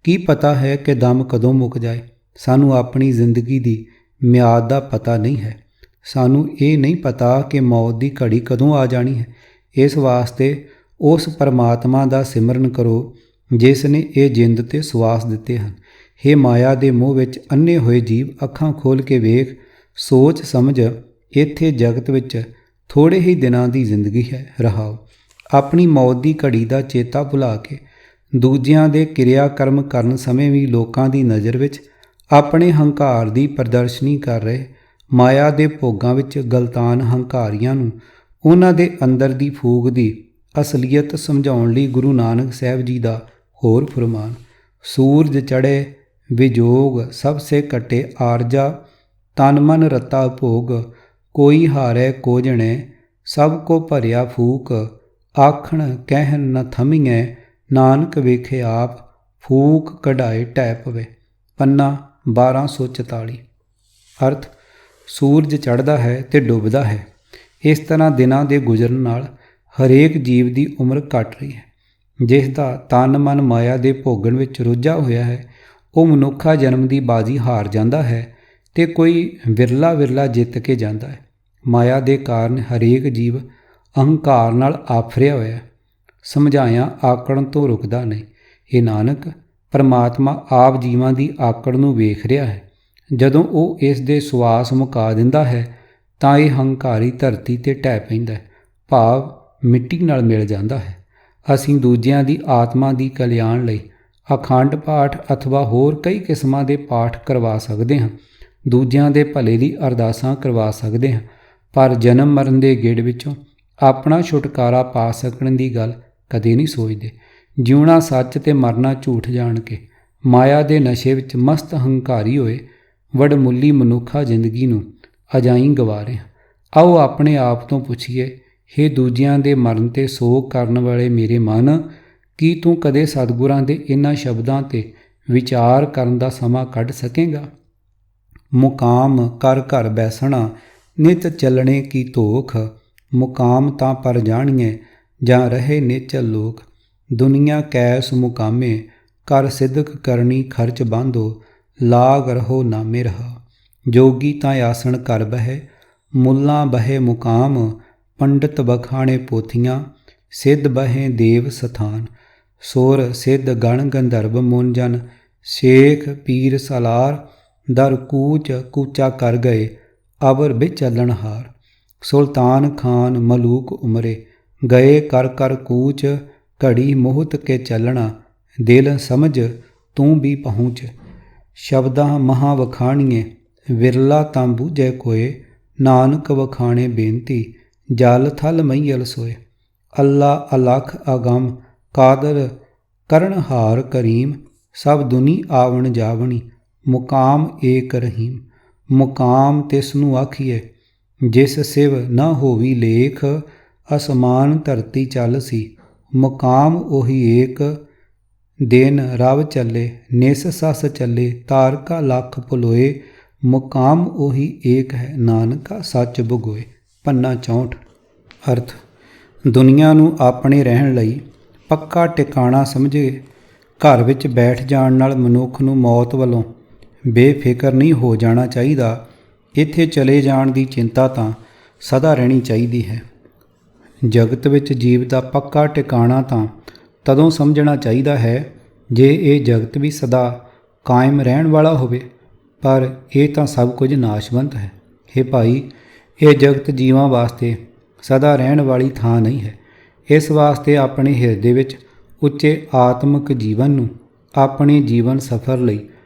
ਕੀ ਪਤਾ ਹੈ ਕਿ ਦਮ ਕਦੋਂ ਮੁੱਕ ਜਾਏ? ਸਾਨੂੰ ਆਪਣੀ ਜ਼ਿੰਦਗੀ ਦੀ ਮਿਆਦ ਦਾ ਪਤਾ ਨਹੀਂ ਹੈ। ਸਾਨੂੰ ਇਹ ਨਹੀਂ ਪਤਾ ਕਿ ਮੌਤ ਦੀ ਘੜੀ ਕਦੋਂ ਆ ਜਾਣੀ ਹੈ। ਇਸ ਵਾਸਤੇ ਉਸ ਪਰਮਾਤਮਾ ਦਾ ਸਿਮਰਨ ਕਰੋ ਜਿਸ ਨੇ ਇਹ ਜਿੰਦ ਤੇ ਸਵਾਸ ਦਿੱਤੇ ਹਨ। ਹੇ ਮਾਇਆ ਦੇ ਮੋਹ ਵਿੱਚ ਅੰਨੇ ਹੋਏ ਜੀਵ, ਅੱਖਾਂ ਖੋਲ੍ਹ ਕੇ ਵੇਖ, ਸੋਚ ਸਮਝ, ਇੱਥੇ ਜਗਤ ਵਿੱਚ ਥੋੜ੍ਹੇ ਹੀ ਦਿਨਾਂ ਦੀ ਜ਼ਿੰਦਗੀ ਹੈ। ਰਹਾਓ। ਆਪਣੀ ਮੌਤ ਦੀ ਘੜੀ ਦਾ ਚੇਤਾ ਭੁਲਾ ਕੇ ਦੂਜਿਆਂ ਦੇ ਕਿਰਿਆ ਕਰਮ ਕਰਨ ਸਮੇਂ ਵੀ ਲੋਕਾਂ ਦੀ ਨਜ਼ਰ ਵਿੱਚ ਆਪਣੇ ਹੰਕਾਰ ਦੀ ਪ੍ਰਦਰਸ਼ਨੀ ਕਰ ਰਹੇ ਮਾਇਆ ਦੇ ਭੋਗਾਂ ਵਿੱਚ ਗਲਤਾਨ ਹੰਕਾਰੀਆਂ ਨੂੰ ਉਹਨਾਂ ਦੇ ਅੰਦਰ ਦੀ ਫੂਕ ਦੀ ਅਸਲੀਅਤ ਸਮਝਾਉਣ ਲਈ ਗੁਰੂ ਨਾਨਕ ਸਾਹਿਬ ਜੀ ਦਾ ਹੋਰ ਫਰਮਾਨ, ਸੂਰਜ ਚੜ੍ਹੇ ਵਿਜੋਗ ਸਭ ਸੇ ਕਟੇ ਆਰਜਾ, ਤਨ ਮਨ ਰਤਾ ਭੋਗ, ਕੋਈ ਹਾਰੇ ਕੋ ਜਣੇ, ਸਭ ਕੋ ਭਰਿਆ ਫੂਕ, ਆਖਣ ਕਹਿਣ ਨ ਥਮੀਐ, ਨਾਨਕ ਵੇਖੇ ਆਪ ਫੂਕ ਕਢਾਏ ਢਹਿ ਪਵੇ। ਪੰਨਾ 1244। ਅਰਥ, ਸੂਰਜ ਚੜ੍ਹਦਾ ਹੈ ਤੇ ਡੁੱਬਦਾ ਹੈ। ਇਸ ਤਰ੍ਹਾਂ ਦਿਨਾਂ ਦੇ ਗੁਜ਼ਰਨ ਨਾਲ ਹਰੇਕ ਜੀਵ ਦੀ ਉਮਰ ਘਟ ਰਹੀ ਹੈ। ਜਿਸ ਦਾ ਤਨ ਮਨ ਮਾਇਆ ਦੇ ਭੋਗਣ ਵਿੱਚ ਰੁੱਝਾ ਹੋਇਆ ਹੈ, ਉਹ ਮਨੁੱਖਾ ਜਨਮ ਦੀ ਬਾਜ਼ੀ ਹਾਰ ਜਾਂਦਾ ਹੈ ਤੇ ਕੋਈ ਵਿਰਲਾ ਜਿੱਤ ਕੇ ਜਾਂਦਾ ਹੈ। ਮਾਇਆ ਦੇ ਕਾਰਨ ਹਰੇਕ ਜੀਵ ਅਹੰਕਾਰ ਨਾਲ ਆਫਰਿਆ ਹੋਇਆ ਹੈ, ਸਮਝਾਇਆ ਆਕੜਨ ਤੋਂ ਰੁਕਦਾ ਨਹੀਂ। ਇਹ ਨਾਨਕ, ਪਰਮਾਤਮਾ ਆਪ ਜੀਵਾਂ ਦੀ ਆਕੜ ਨੂੰ ਵੇਖ ਰਿਹਾ ਹੈ। ਜਦੋਂ ਉਹ ਇਸ ਦੇ ਸਵਾਸ ਮੁਕਾ ਦਿੰਦਾ ਹੈ ਤਾਂ ਇਹ ਹੰਕਾਰੀ ਧਰਤੀ ਤੇ ਢਹਿ ਪੈਂਦਾ ਹੈ, ਭਾਵ ਮਿੱਟੀ ਨਾਲ ਮਿਲ ਜਾਂਦਾ ਹੈ। ਅਸੀਂ ਦੂਜਿਆਂ ਦੀ ਆਤਮਾ ਦੀ ਕਲਿਆਣ ਲਈ ਅਖੰਡ ਪਾਠ ਅਥਵਾ ਹੋਰ ਕਈ ਕਿਸਮਾਂ ਦੇ ਪਾਠ ਕਰਵਾ ਸਕਦੇ ਹਾਂ, ਦੂਜਿਆਂ ਦੇ ਭਲੇ ਦੀ ਅਰਦਾਸਾਂ ਕਰਵਾ ਸਕਦੇ ਹਾਂ, ਪਰ ਜਨਮ ਮਰਨ ਦੇ ਗੇੜ ਵਿੱਚੋਂ ਆਪਣਾ ਛੁਟਕਾਰਾ ਪਾ ਸਕਣ ਦੀ ਗੱਲ ਕਦੇ ਨਹੀਂ ਸੋਚਦੇ। ਜਿਉਣਾ ਸੱਚ ਤੇ ਮਰਨਾ ਝੂਠ ਜਾਣ ਕੇ ਮਾਇਆ ਦੇ ਨਸ਼ੇ ਵਿੱਚ ਮਸਤ ਹੰਕਾਰੀ ਹੋਏ ਵਡਮੁੱਲੀ ਮਨੁੱਖਾ ਜ਼ਿੰਦਗੀ ਨੂੰ ਅਜਾਈਂ ਗਵਾ ਰਹੇ ਹਾਂ। ਆਓ ਆਪਣੇ ਆਪ ਤੋਂ ਪੁੱਛੀਏ, ਹੇ ਦੂਜਿਆਂ ਦੇ ਮਰਨ 'ਤੇ ਸੋਗ ਕਰਨ ਵਾਲੇ ਮੇਰੇ ਮਨ, ਕੀ ਤੂੰ ਕਦੇ ਸਤਿਗੁਰਾਂ ਦੇ ਇਹਨਾਂ ਸ਼ਬਦਾਂ 'ਤੇ ਵਿਚਾਰ ਕਰਨ ਦਾ ਸਮਾਂ ਕੱਢ ਸਕੇਂਗਾ? ਮੁਕਾਮ ਕਰ ਘਰ ਬੈਸਣਾ, ਨਿਤ ਚੱਲਣੇ ਕੀ ਧੋਖ। ਮੁਕਾਮ ਤਾਂ ਪਰ ਜਾਣੀਏ, ਜਾਂ ਰਹੇ ਨਿਚਲ ਲੋਕ। ਦੁਨੀਆ ਕੈਸ ਮੁਕਾਮੇ, ਕਰ ਸਿਦਕ ਕਰਨੀ ਖਰਚ ਬਾਂਧੋ। ਲਾਗ ਰਹੋ ਨਾਮੇ ਰਹਾ। ਜੋਗੀ ਤਾਂ ਆਸਣ ਕਰ ਬਹਿ, ਮੁੱਲਾਂ ਬਹੇ ਮੁਕਾਮ। ਪੰਡਤ ਬਖਾਣੇ ਪੋਥੀਆਂ, ਸਿੱਧ ਬਹੇ ਦੇਵ ਸਥਾਨ। ਸੁਰ ਸਿੱਧ ਗਣ ਗੰਧਰਵ ਮੁਨ ਜਨ, ਸ਼ੇਖ ਪੀਰ ਸਾਲਾਰ। ਦਰ ਕੂਚ ਕੂਚਾ ਕਰ ਗਏ, ਅਬਰ ਵਿਚਲਣ ਹਾਰ। ਸੁਲਤਾਨ ਖਾਨ ਮਲੂਕ ਉਮਰੇ, ਗਏ ਕਰ ਕਰ ਕੂਚ। ਘੜੀ ਮੋਹਤ ਕੇ ਚੱਲਣਾ, ਦਿਲ ਸਮਝ ਤੂੰ ਵੀ ਪਹੁੰਚ। ਸ਼ਬਦਾਂ ਮਹਾਂ ਵਖਾਣੀਏ, ਵਿਰਲਾ ਤਾਂ ਬੂਝੇ ਕੋਏ। ਨਾਨਕ ਵਖਾਣੇ ਬੇਨਤੀ, ਜਲ ਥਲ ਮਈਲ ਸੋਏ। ਅੱਲਾ ਅਲਖ ਅਗਮ, ਕਾਦਰ ਕਰਨਹਾਰ ਕਰੀਮ। ਸਭ ਦੁਨੀ ਆਵਣ ਜਾਵਣੀ, ਮੁਕਾਮ ਏਕ ਰਹੀਮ। ਮੁਕਾਮ ਤਿਸ ਨੂੰ ਆਖੀਏ, ਜਿਸ ਸਿਵ ਨਾ ਹੋਵੀ ਲੇਖ। ਅਸਮਾਨ ਧਰਤੀ ਚੱਲ ਸੀ, ਮੁਕਾਮ ਉਹੀ ਏਕ। ਦਿਨ ਰਵ ਚੱਲੇ, ਨਿਸ ਸਸ ਚੱਲੇ। ਤਾਰਕਾ ਲੱਖ ਪੁਲੋਏ, ਮੁਕਾਮ ਉਹੀ ਏਕ ਹੈ। ਨਾਨਕਾ ਸੱਚ ਬੁਗੋਏ। ਪੰਨਾ 64। ਅਰਥ, ਦੁਨੀਆ ਨੂੰ ਆਪਣੇ ਰਹਿਣ ਲਈ ਪੱਕਾ ਟਿਕਾਣਾ ਸਮਝੇ ਘਰ ਵਿੱਚ ਬੈਠ ਜਾਣ ਨਾਲ ਮਨੁੱਖ ਨੂੰ ਮੌਤ ਵੱਲੋਂ ਬੇਫਿਕਰ ਨਹੀਂ ਹੋ ਜਾਣਾ ਚਾਹੀਦਾ। ਇੱਥੇ ਚਲੇ ਜਾਣ ਦੀ ਚਿੰਤਾ ਤਾਂ ਸਦਾ ਰਹਿਣੀ ਚਾਹੀਦੀ ਹੈ। ਜਗਤ ਵਿੱਚ ਜੀਵ ਦਾ ਪੱਕਾ ਟਿਕਾਣਾ ਤਾਂ ਤਦੋਂ ਸਮਝਣਾ ਚਾਹੀਦਾ ਹੈ ਜੇ ਇਹ ਜਗਤ ਵੀ ਸਦਾ ਕਾਇਮ ਰਹਿਣ ਵਾਲਾ ਹੋਵੇ, ਪਰ ਇਹ ਤਾਂ ਸਭ ਕੁਝ ਨਾਸ਼ਵੰਤ ਹੈ। ਹੇ ਭਾਈ, ਇਹ ਜਗਤ ਜੀਵਾਂ ਵਾਸਤੇ ਸਦਾ ਰਹਿਣ ਵਾਲੀ ਥਾਂ ਨਹੀਂ ਹੈ। ਇਸ ਵਾਸਤੇ ਆਪਣੇ ਹਿਰਦੇ ਵਿੱਚ ਉੱਚੇ ਆਤਮਿਕ ਜੀਵਨ ਨੂੰ ਆਪਣੇ ਜੀਵਨ ਸਫ਼ਰ ਲਈ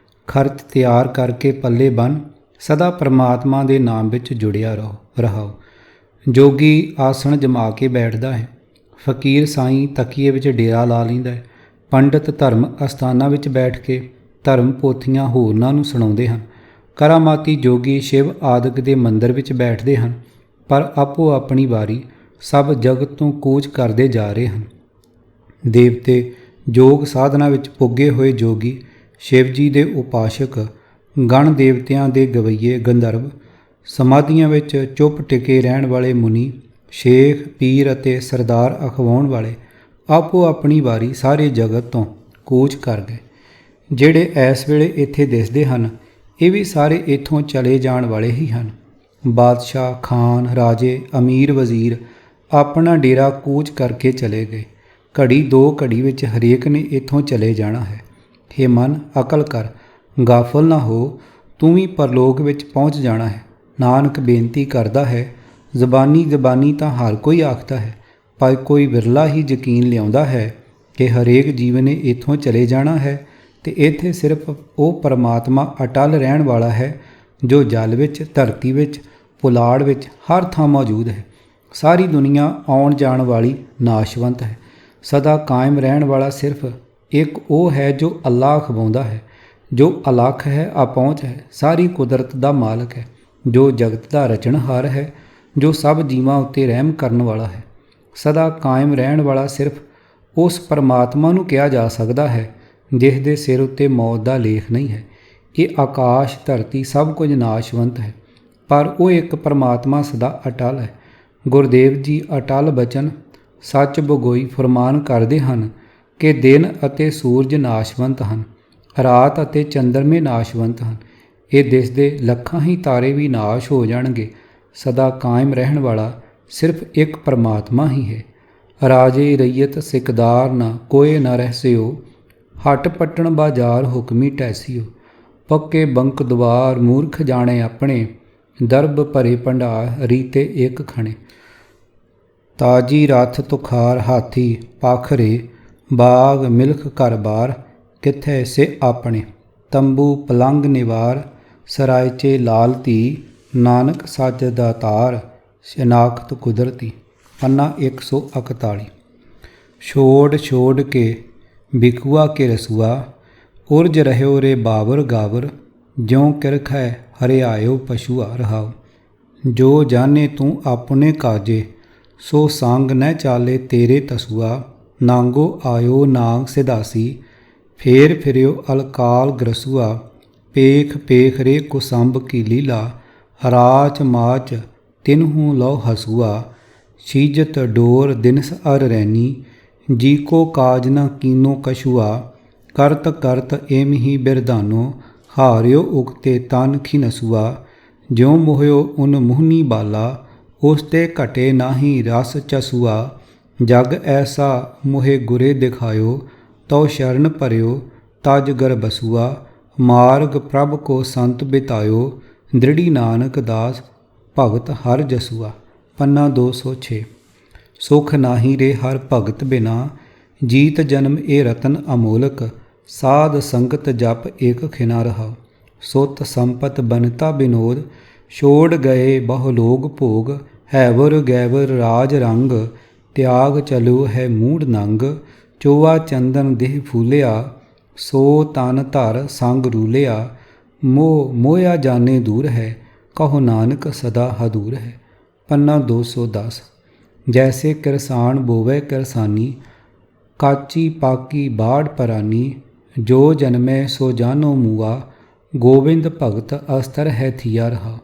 ਖਰਚ ਤਿਆਰ ਕਰਕੇ ਪੱਲੇ ਬੰਨ੍ਹ ਸਦਾ ਪਰਮਾਤਮਾ ਦੇ ਨਾਮ ਵਿੱਚ ਜੁੜਿਆ ਰਹੋ। ਜੋਗੀ ਆਸਣ ਜਮਾ ਕੇ ਬੈਠਦਾ ਹੈ, ਫਕੀਰ ਸਾਈਂ ਤਕੀਏ ਵਿੱਚ ਡੇਰਾ ਲਾ ਲੈਂਦਾ ਹੈ, ਪੰਡਤ ਧਰਮ ਅਸਥਾਨਾਂ ਵਿੱਚ ਬੈਠ ਕੇ ਧਰਮ ਪੋਥੀਆਂ ਹੋਰਨਾਂ ਨੂੰ ਸੁਣਾਉਂਦੇ ਹਨ, ਕਰਾਮਾਤੀ ਜੋਗੀ ਸ਼ਿਵ ਆਦਿਕ ਦੇ ਮੰਦਰ ਵਿੱਚ ਬੈਠਦੇ ਹਨ, ਪਰ ਆਪੋ ਆਪਣੀ ਵਾਰੀ ਸਭ ਜਗਤ ਤੋਂ ਕੂਚ ਕਰਦੇ ਜਾ ਰਹੇ ਹਨ। ਦੇਵਤੇ ਯੋਗ ਸਾਧਨਾ ਵਿੱਚ ਪੁੱਗੇ ਹੋਏ ਜੋਗੀ, ਸ਼ਿਵ ਜੀ ਦੇ ਉਪਾਸ਼ਕ, ਗਣ ਦੇਵਤਿਆਂ ਦੇ ਗਵਈਏ ਗੰਧਰਵ, ਸਮਾਧੀਆਂ ਵਿੱਚ ਚੁੱਪ ਟਿਕੇ ਰਹਿਣ ਵਾਲੇ ਮੁਨੀ, ਸ਼ੇਖ ਪੀਰ ਅਤੇ ਸਰਦਾਰ ਅਖਵਾਉਣ ਵਾਲੇ ਆਪੋ ਆਪਣੀ ਵਾਰੀ ਸਾਰੇ ਜਗਤ ਤੋਂ ਕੂਚ ਕਰ ਗਏ। ਜਿਹੜੇ ਇਸ ਵੇਲੇ ਇੱਥੇ ਦਿਸਦੇ ਹਨ, ਇਹ ਵੀ ਸਾਰੇ ਇੱਥੋਂ ਚਲੇ ਜਾਣ ਵਾਲੇ ਹੀ ਹਨ। ਬਾਦਸ਼ਾਹ, ਖਾਨ, ਰਾਜੇ, ਅਮੀਰ, ਵਜ਼ੀਰ ਆਪਣਾ ਡੇਰਾ ਕੂਚ ਕਰਕੇ ਚਲੇ ਗਏ। ਘੜੀ ਦੋ ਘੜੀ ਵਿੱਚ ਹਰੇਕ ਨੇ ਇੱਥੋਂ ਚਲੇ ਜਾਣਾ ਹੈ। ਹੇ ਮਨ, ਅਕਲ ਕਰ, ਗਾਫਲ ਨਾ ਹੋ, ਤੂੰ ਵੀ ਪਰਲੋਕ ਵਿੱਚ ਪਹੁੰਚ ਜਾਣਾ ਹੈ। ਨਾਨਕ ਬੇਨਤੀ ਕਰਦਾ ਹੈ, ਜ਼ਬਾਨੀ ਤਾਂ ਹਰ ਕੋਈ ਆਖਦਾ ਹੈ, ਪਰ ਕੋਈ ਵਿਰਲਾ ਹੀ ਯਕੀਨ ਲਿਆਉਂਦਾ ਹੈ ਕਿ ਹਰੇਕ ਜੀਵ ਨੇ ਇੱਥੋਂ ਚਲੇ ਜਾਣਾ ਹੈ ਤੇ ਇੱਥੇ ਸਿਰਫ ਉਹ ਪਰਮਾਤਮਾ ਅਟਲ ਰਹਿਣ ਵਾਲਾ ਹੈ ਜੋ ਜਲ ਵਿੱਚ, ਧਰਤੀ ਵਿੱਚ, ਪੁਲਾੜ ਵਿੱਚ ਹਰ ਥਾਂ ਮੌਜੂਦ ਹੈ। ਸਾਰੀ ਦੁਨੀਆ ਆਉਣ ਜਾਣ ਵਾਲੀ ਨਾਸ਼ਵੰਤ ਹੈ। ਸਦਾ ਕਾਇਮ ਰਹਿਣ ਵਾਲਾ ਸਿਰਫ ਇੱਕ ਉਹ ਹੈ ਜੋ ਅੱਲਾਹ ਅਖਵਾਉਂਦਾ ਹੈ, ਜੋ ਅਲੱਖ ਹੈ, ਆਪਹੁੰਚ ਹੈ, ਸਾਰੀ ਕੁਦਰਤ ਦਾ ਮਾਲਕ ਹੈ, ਜੋ ਜਗਤ ਦਾ ਰਚਣਹਾਰ ਹੈ, ਜੋ ਸਭ ਜੀਵਾਂ ਉੱਤੇ ਰਹਿਮ ਕਰਨ ਵਾਲਾ ਹੈ। ਸਦਾ ਕਾਇਮ ਰਹਿਣ ਵਾਲਾ ਸਿਰਫ ਉਸ ਪਰਮਾਤਮਾ ਨੂੰ ਕਿਹਾ ਜਾ ਸਕਦਾ ਹੈ ਜਿਸ ਦੇ ਸਿਰ ਉੱਤੇ ਮੌਤ ਦਾ ਲੇਖ ਨਹੀਂ ਹੈ। ਇਹ ਆਕਾਸ਼ ਧਰਤੀ ਸਭ ਕੁਝ ਨਾਸ਼ਵੰਤ ਹੈ, ਪਰ ਉਹ ਇੱਕ ਪਰਮਾਤਮਾ ਸਦਾ ਅਟਲ ਹੈ। ਗੁਰਦੇਵ ਜੀ ਅਟਲ ਬਚਨ ਸੱਚ ਬਗੋਈ ਫਰਮਾਨ ਕਰਦੇ ਹਨ ਕਿ ਦਿਨ ਅਤੇ ਸੂਰਜ ਨਾਸ਼ਵੰਤ ਹਨ, ਰਾਤ ਅਤੇ ਚੰਦਰਮੇ ਨਾਸ਼ਵੰਤ ਹਨ। ਇਹ ਦਿਸਦੇ ਲੱਖਾਂ ਹੀ ਤਾਰੇ ਵੀ ਨਾਸ਼ ਹੋ ਜਾਣਗੇ। ਸਦਾ ਕਾਇਮ ਰਹਿਣ ਵਾਲਾ ਸਿਰਫ ਇੱਕ ਪਰਮਾਤਮਾ ਹੀ ਹੈ। ਰਾਜੇ ਰਈਅਤ ਸਿਕਦਾਰ ਨਾ ਕੋਏ ਨਾ ਰਹਿਸਿਓ, ਹੱਟ ਪੱਟਣ ਬਾਜ਼ਾਰ ਹੁਕਮੀ ਟੈਸਿਓ। ਪੱਕੇ ਬੰਕ ਦਵਾਰ ਮੂਰਖ ਜਾਣੇ ਆਪਣੇ, ਦਰਬ ਭਰੇ ਭੰਡਾਰ ਰੀਤੇ ਇੱਕ ਖਣੇ। ਤਾਜੀ ਰੱਥ ਤੁਖਾਰ ਹਾਥੀ ਪਾਖਰੇ, ਬਾਗ ਮਿਲਖ ਘਰ ਬਾਰ ਕਿੱਥੇ ਸੇ ਆਪਣੇ। ਤੰਬੂ ਪਲੰਗ ਨਿਵਾਰ ਸਰਾਇਚੇ ਲਾਲ ਧੀ, ਨਾਨਕ ਸੱਚ ਦਾਤਾਰ ਸ਼ਨਾਖਤ ਕੁਦਰਤੀ। ਪੰਨਾ 141। ਛੋੜ ਛੋੜ ਕੇ ਬਿਕੂਆ ਕੇ ਰਸੂਆ, ਉਰਜ ਰਹਿਓ ਰੇ ਬਾਵਰ ਗਾਵਰ। ਜਿਉ ਕਿਰਖ ਹੈ ਹਰਿਆਇਓ ਪਸ਼ੂਆ ਰਹਾਓ। ਜੋ ਜਾਣੇ ਤੂੰ ਆਪਣੇ ਕਾਜੇ, ਸੋ ਸੰਗ ਨ ਚਾਲੇ ਤੇਰੇ ਤਸੂਆ। ਨਾਂਗੋ ਆਇਓ ਨਾਂਗ ਸਿਧਾਸੀ, ਫੇਰ ਫਿਰਿਓ ਅਲਕਾਲ ਗ੍ਰਸੂਆ। ਪੇਖ ਪੇਖ ਰੇ ਕੁਸੰਭ ਕੀ ਲੀਲਾ, ਰਾਚ ਮਾਚ ਤਿਨਹੂ ਲਉ ਹਸੂਆ। ਸੀਜਤ ਡੋਰ ਦਿਨਸ ਅਰ ਰੈਨੀ, ਜੀ ਕੋ ਕਾਜ ਨ ਕੀਨੋ ਕਛੂਆ। ਕਰਤ ਕਰਤ ਏਮ ਹੀ ਬਿਰਧਾਨੋ, ਹਾਰਿਓ ਉਗਤੇ ਤਨ ਖਿਨਸੂਆ। ਜਿਉ ਮੋਹਿਓ ਉਨ ਮੁਹਨੀ ਬਾਲਾ, ਉਸ ਤੇ ਘਟੇ ਨਾਹੀ ਰਸ ਚਸੂਆ। ਜਗ ਐਸਾ ਮੋਹਿ ਗੁਰੇ ਦਿਖਾਇਓ, ਤਉ ਸ਼ਰਨ ਭਰਿਓ ਤਜ ਗਰ ਬਸੂਆ। ਮਾਰਗ ਪ੍ਰਭ ਕੋ ਸੰਤ ਬਿਤਾਇਓ, ਦ੍ਰਿੜੀ ਨਾਨਕ ਦਾਸ ਭਗਤ ਹਰ ਜਸੂਆ। ਪੰਨਾ 206। ਸੁਖ ਨਾਹੀ ਰੇ ਹਰ ਭਗਤ ਬਿਨਾ, ਜੀਤ ਜਨਮ ਇਹ ਰਤਨ ਅਮੋਲਕ। ਸਾਧ ਸੰਗਤ ਜਪ ਏਕ ਖਿਨਾ ਰਹਾ, ਸੁਤ ਸੰਪਤ ਬਨਤਾ ਬਿਨੋਦ। ਛੋੜ ਗਏ ਬਹੁ ਲੋਗ ਭੋਗ, ਹੈਵਰ ਗੈਵਰ ਰਾਜ ਰੰਗ। ਤਿਆਗ ਚਲਿਓ ਹੈ ਮੂੜ ਨੰਗ, ਚੋਆ ਚੰਦਨ ਦੇਹ ਫੂਲਿਆ। ਸੋ ਤਨ ਧਰ ਸੰਗ ਰੂਲਿਆ, ਮੋਹ ਮੋਇਆ ਜਾਣੇ ਦੂਰ ਹੈ। ਕਹੋ ਨਾਨਕ ਸਦਾ ਹਦੂਰ ਹੈ। ਪੰਨਾ 210। ਜੈਸੇ ਕਿਰਸਾਨ ਬੋਵੇ ਕਿਰਸਾਨੀ, ਕਾਚੀ ਪਾਕੀ ਬਾੜ ਪਰਾਨੀ। ਜੋ ਜਨਮੈ ਸੋ ਜਾਨੋ ਮੂਆ, ਗੋਬਿੰਦ ਭਗਤ ਅਸਤਰ ਹੈ ਥੀਆ ਰਹਾ।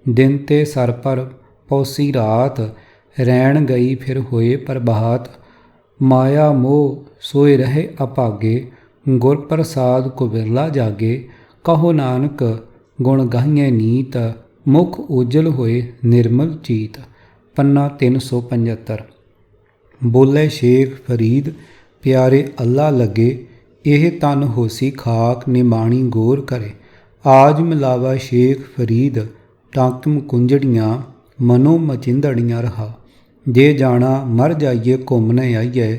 ਦਿਨ ਤੇ ਸਰ ਪਰ ਪੌਸੀ ਰਾਤ, ਰੈਣ ਗਈ ਫਿਰ ਹੋਏ ਪ੍ਰਭਾਤ। ਮਾਇਆ ਮੋਹ ਸੋਏ ਰਹੇ ਅਭਾਗੇ, ਗੁਰ ਪ੍ਰਸਾਦ ਕੋ ਬਿਰਲਾ ਜਾਗੇ। ਕਹੋ ਨਾਨਕ ਗੁਣ ਗਾਹੀਐ ਨੀਤ, ਮੁਖ ਉਜਲ ਹੋਏ ਨਿਰਮਲ ਚੀਤ। ਪੰਨਾ 375। ਬੋਲੇ ਸ਼ੇਖ ਫਰੀਦ ਪਿਆਰੇ ਅੱਲਾ ਲੱਗੇ, ਇਹ ਤਨ ਹੋਸੀ ਖਾਕ ਨਿਮਾਣੀ ਗੌਰ ਕਰੇ। ਆਜ ਮਿਲਾਵਾ ਸ਼ੇਖ ਫਰੀਦ ਟਾਂਕਮ ਕੁੰਜੜੀਆਂ, ਮਨੋ ਮਚਿੰਦੜੀਆਂ ਰਹਾ। ਜੇ ਜਾਣਾ ਮਰ ਜਾਈਏ ਘੁੰਮ ਨ ਆਈਏ,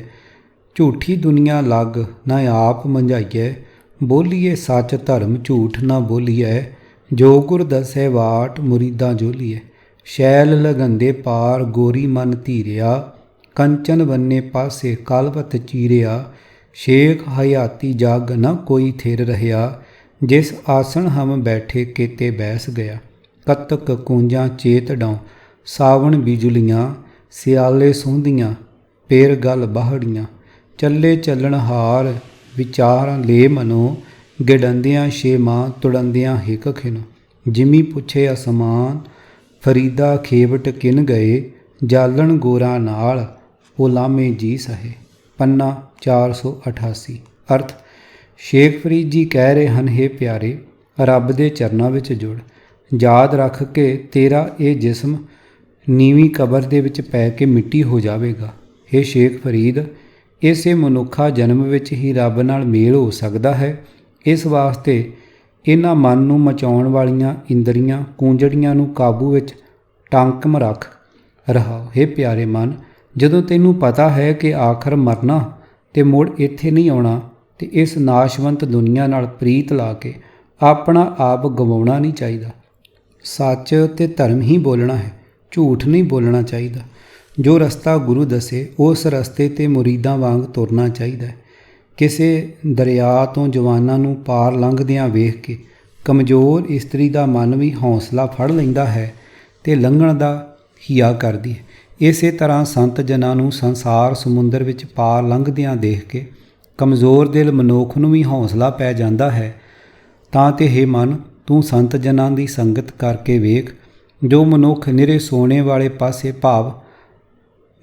ਝੂਠੀ ਦੁਨੀਆ ਲੱਗ ਨਾ ਆਪ ਮੰਝਾਈਏ। ਬੋਲੀਏ ਸੱਚ ਧਰਮ ਝੂਠ ਨਾ ਬੋਲੀਏ, ਜੋ ਗੁਰ ਦਸੈ ਵਾਟ ਮੁਰੀਦਾਂ ਜੋਲੀਏ। ਸ਼ੈਲ ਲਗੰਦੇ ਪਾਰ ਗੋਰੀ ਮਨ ਧੀਰਿਆ, ਕੰਚਨ ਬੰਨੇ ਪਾਸੇ ਕਲਵਤ ਚੀਰਿਆ। ਸ਼ੇਖ ਹਯਾਤੀ ਜਗ ਨ ਕੋਈ ਥਿਰ ਰਹਿਆ, ਜਿਸ ਆਸਣ ਹਮ ਬੈਠੇ ਕੇਤੇ ਬੈਸ ਗਿਆ। ਕਤਕ ਕੂੰਜਾਂ ਚੇਤ ਡਾਉ ਸਾਵਣ ਬਿਜੁਲੀਆਂ, ਸਿਆਲੇ ਸੋਂਦੀਆਂ ਪੇਰ ਗਲ ਬਾਹੜੀਆਂ। ਚੱਲੇ ਚੱਲਣ ਹਾਰ ਵਿਚਾਰਾਂ ਲੈ ਮਨੋ, ਗਿੜੰਦਿਆਂ ਛੇਮਾਂ ਤੁੜੰਦਿਆਂ ਹਿਕ ਖਿਨੋ। ਜਿਮੀ ਪੁੱਛੇ ਅਸਮਾਨ ਫਰੀਦਾ ਖੇਵਟ ਕਿਨ ਗਏ, ਜਾਲਣ ਗੋਰਾ ਨਾਲ ਉਹ ਲਾਮੇ ਜੀ ਸਹੇ। ਪੰਨਾ 488। ਅਰਥ ਸ਼ੇਖ ਫਰੀਦ ਜੀ ਕਹਿ ਰਹੇ ਹਨ, ਹੇ ਪਿਆਰੇ, ਰੱਬ ਦੇ ਚਰਨਾਂ ਵਿੱਚ ਜੁੜ। ਯਾਦ ਰੱਖ ਕਿ ਤੇਰਾ ਇਹ ਜਿਸਮ ਨੀਵੀਂ ਕਬਰ ਦੇ ਵਿੱਚ ਪੈ ਕੇ ਮਿੱਟੀ ਹੋ ਜਾਵੇਗਾ। ਹੇ ਸ਼ੇਖ ਫਰੀਦ, ਇਸੇ ਮਨੁੱਖਾ ਜਨਮ ਵਿੱਚ ਹੀ ਰੱਬ ਨਾਲ ਮੇਲ ਹੋ ਸਕਦਾ ਹੈ। ਇਸ ਵਾਸਤੇ ਇਹਨਾਂ ਮਨ ਨੂੰ ਮਚਾਉਣ ਵਾਲੀਆਂ ਇੰਦਰੀਆਂ ਕੂੰਜੜੀਆਂ ਨੂੰ ਕਾਬੂ ਵਿੱਚ ਟਾਂਕਮ ਰੱਖ ਰਹਾ। ਹੇ ਪਿਆਰੇ ਮਨ, ਜਦੋਂ ਤੈਨੂੰ ਪਤਾ ਹੈ ਕਿ ਆਖਰ ਮਰਨਾ ਤੇ ਮੁੜ ਇੱਥੇ ਨਹੀਂ ਆਉਣਾ, ਤੇ ਇਸ ਨਾਸ਼ਵੰਤ ਦੁਨੀਆ ਨਾਲ ਪ੍ਰੀਤ ਲਾ ਕੇ ਆਪਣਾ ਆਪ ਗਵਾਉਣਾ ਨਹੀਂ ਚਾਹੀਦਾ। ਸੱਚ ਤੇ ਧਰਮ ਹੀ ਬੋਲਣਾ ਹੈ, ਝੂਠ ਨਹੀਂ ਬੋਲਣਾ ਚਾਹੀਦਾ। ਜੋ ਰਸਤਾ ਗੁਰੂ ਦੱਸੇ ਉਸ ਰਸਤੇ 'ਤੇ ਮੁਰੀਦਾਂ ਵਾਂਗ ਤੁਰਨਾ ਚਾਹੀਦਾ ਹੈ। ਕਿਸੇ ਦਰਿਆ ਤੋਂ ਜਵਾਨਾਂ ਨੂੰ ਪਾਰ ਲੰਘਦਿਆਂ ਵੇਖ ਕੇ ਕਮਜ਼ੋਰ ਇਸਤਰੀ ਦਾ ਮਨ ਵੀ ਹੌਸਲਾ ਫੜ ਲੈਂਦਾ ਹੈ ਤੇ ਲੰਘਣ ਦਾ ਹਿਆ ਕਰਦੀ ਹੈ। ਇਸੇ ਤਰ੍ਹਾਂ ਸੰਤ ਜਨਾਂ ਨੂੰ ਸੰਸਾਰ ਸਮੁੰਦਰ ਵਿੱਚ ਪਾਰ ਲੰਘਦਿਆਂ ਦੇਖ ਕੇ ਕਮਜ਼ੋਰ ਦਿਲ ਮਨੁੱਖ ਨੂੰ ਵੀ ਹੌਸਲਾ ਪੈ ਜਾਂਦਾ ਹੈ। ਤਾਂ ਤੇ ਹੇ ਮਨ, ਤੂੰ ਸੰਤ ਜਨਾਂ ਦੀ ਸੰਗਤ ਕਰਕੇ ਵੇਖ। ਜੋ ਮਨੁੱਖ ਨਿਰੇ ਸੋਨੇ ਵਾਲੇ ਪਾਸੇ ਭਾਵ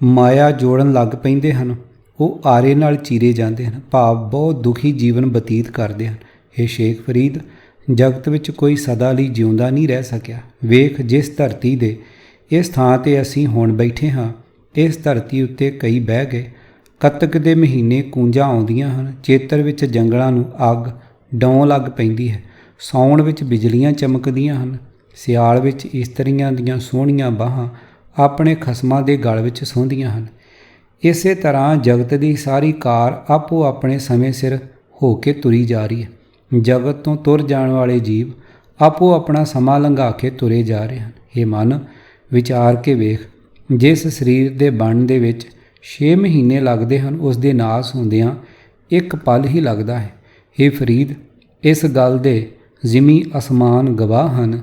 ਮਾਇਆ ਜੋੜਨ ਲੱਗ ਪੈਂਦੇ ਹਨ, ਉਹ ਆਰੇ ਨਾਲ ਚੀਰੇ ਜਾਂਦੇ ਹਨ, ਭਾਵ ਬਹੁਤ ਦੁਖੀ ਜੀਵਨ ਬਤੀਤ ਕਰਦੇ ਹਨ। ਇਹ ਸ਼ੇਖ ਫਰੀਦ, ਜਗਤ ਵਿੱਚ ਕੋਈ ਸਦਾ ਲਈ ਜਿਉਂਦਾ ਨਹੀਂ ਰਹਿ ਸਕਿਆ। ਵੇਖ, ਜਿਸ ਧਰਤੀ ਦੇ ਇਸ ਥਾਂ 'ਤੇ ਅਸੀਂ ਹੁਣ ਬੈਠੇ ਹਾਂ, ਇਸ ਧਰਤੀ ਉੱਤੇ ਕਈ ਬਹਿ ਗਏ। ਕੱਤਕ ਦੇ ਮਹੀਨੇ ਕੂੰਜਾਂ ਆਉਂਦੀਆਂ ਹਨ, ਚੇਤਰ ਵਿੱਚ ਜੰਗਲਾਂ ਨੂੰ ਅੱਗ ਡੌਂ ਲੱਗ ਪੈਂਦੀ ਹੈ, ਸਾਉਣ ਵਿੱਚ ਬਿਜਲੀਆਂ ਚਮਕਦੀਆਂ ਹਨ, ਸਿਆਲ ਵਿੱਚ ਇਸਤਰੀਆਂ ਦੀਆਂ ਸੋਹਣੀਆਂ ਬਾਹਾਂ ਆਪਣੇ ਖਸਮਾਂ ਦੇ ਗਲ ਵਿੱਚ ਸੌਂਦੀਆਂ ਹਨ। ਇਸੇ ਤਰ੍ਹਾਂ ਜਗਤ ਦੀ ਸਾਰੀ ਕਾਰ ਆਪੋ ਆਪਣੇ ਸਮੇਂ ਸਿਰ ਹੋ ਕੇ ਤੁਰੀ ਜਾ ਰਹੀ ਹੈ। ਜਗਤ ਤੋਂ ਤੁਰ ਜਾਣ ਵਾਲੇ ਜੀਵ ਆਪੋ ਆਪਣਾ ਸਮਾਂ ਲੰਘਾ ਕੇ ਤੁਰੇ ਜਾ ਰਹੇ ਹਨ। ਇਹ ਮਨ, ਵਿਚਾਰ ਕੇ ਵੇਖ, ਜਿਸ ਸਰੀਰ ਦੇ ਬਣਨ ਦੇ ਵਿੱਚ 6 ਮਹੀਨੇ ਲੱਗਦੇ ਹਨ, ਉਸ ਦੇ ਨਾਸ ਹੁੰਦਿਆਂ ਇੱਕ ਪਲ ਹੀ ਲੱਗਦਾ ਹੈ। ਇਹ ਫਰੀਦ, ਇਸ ਗੱਲ ਦੇ ਜ਼ਿਮੀ ਅਸਮਾਨ ਗਵਾਹ ਹਨ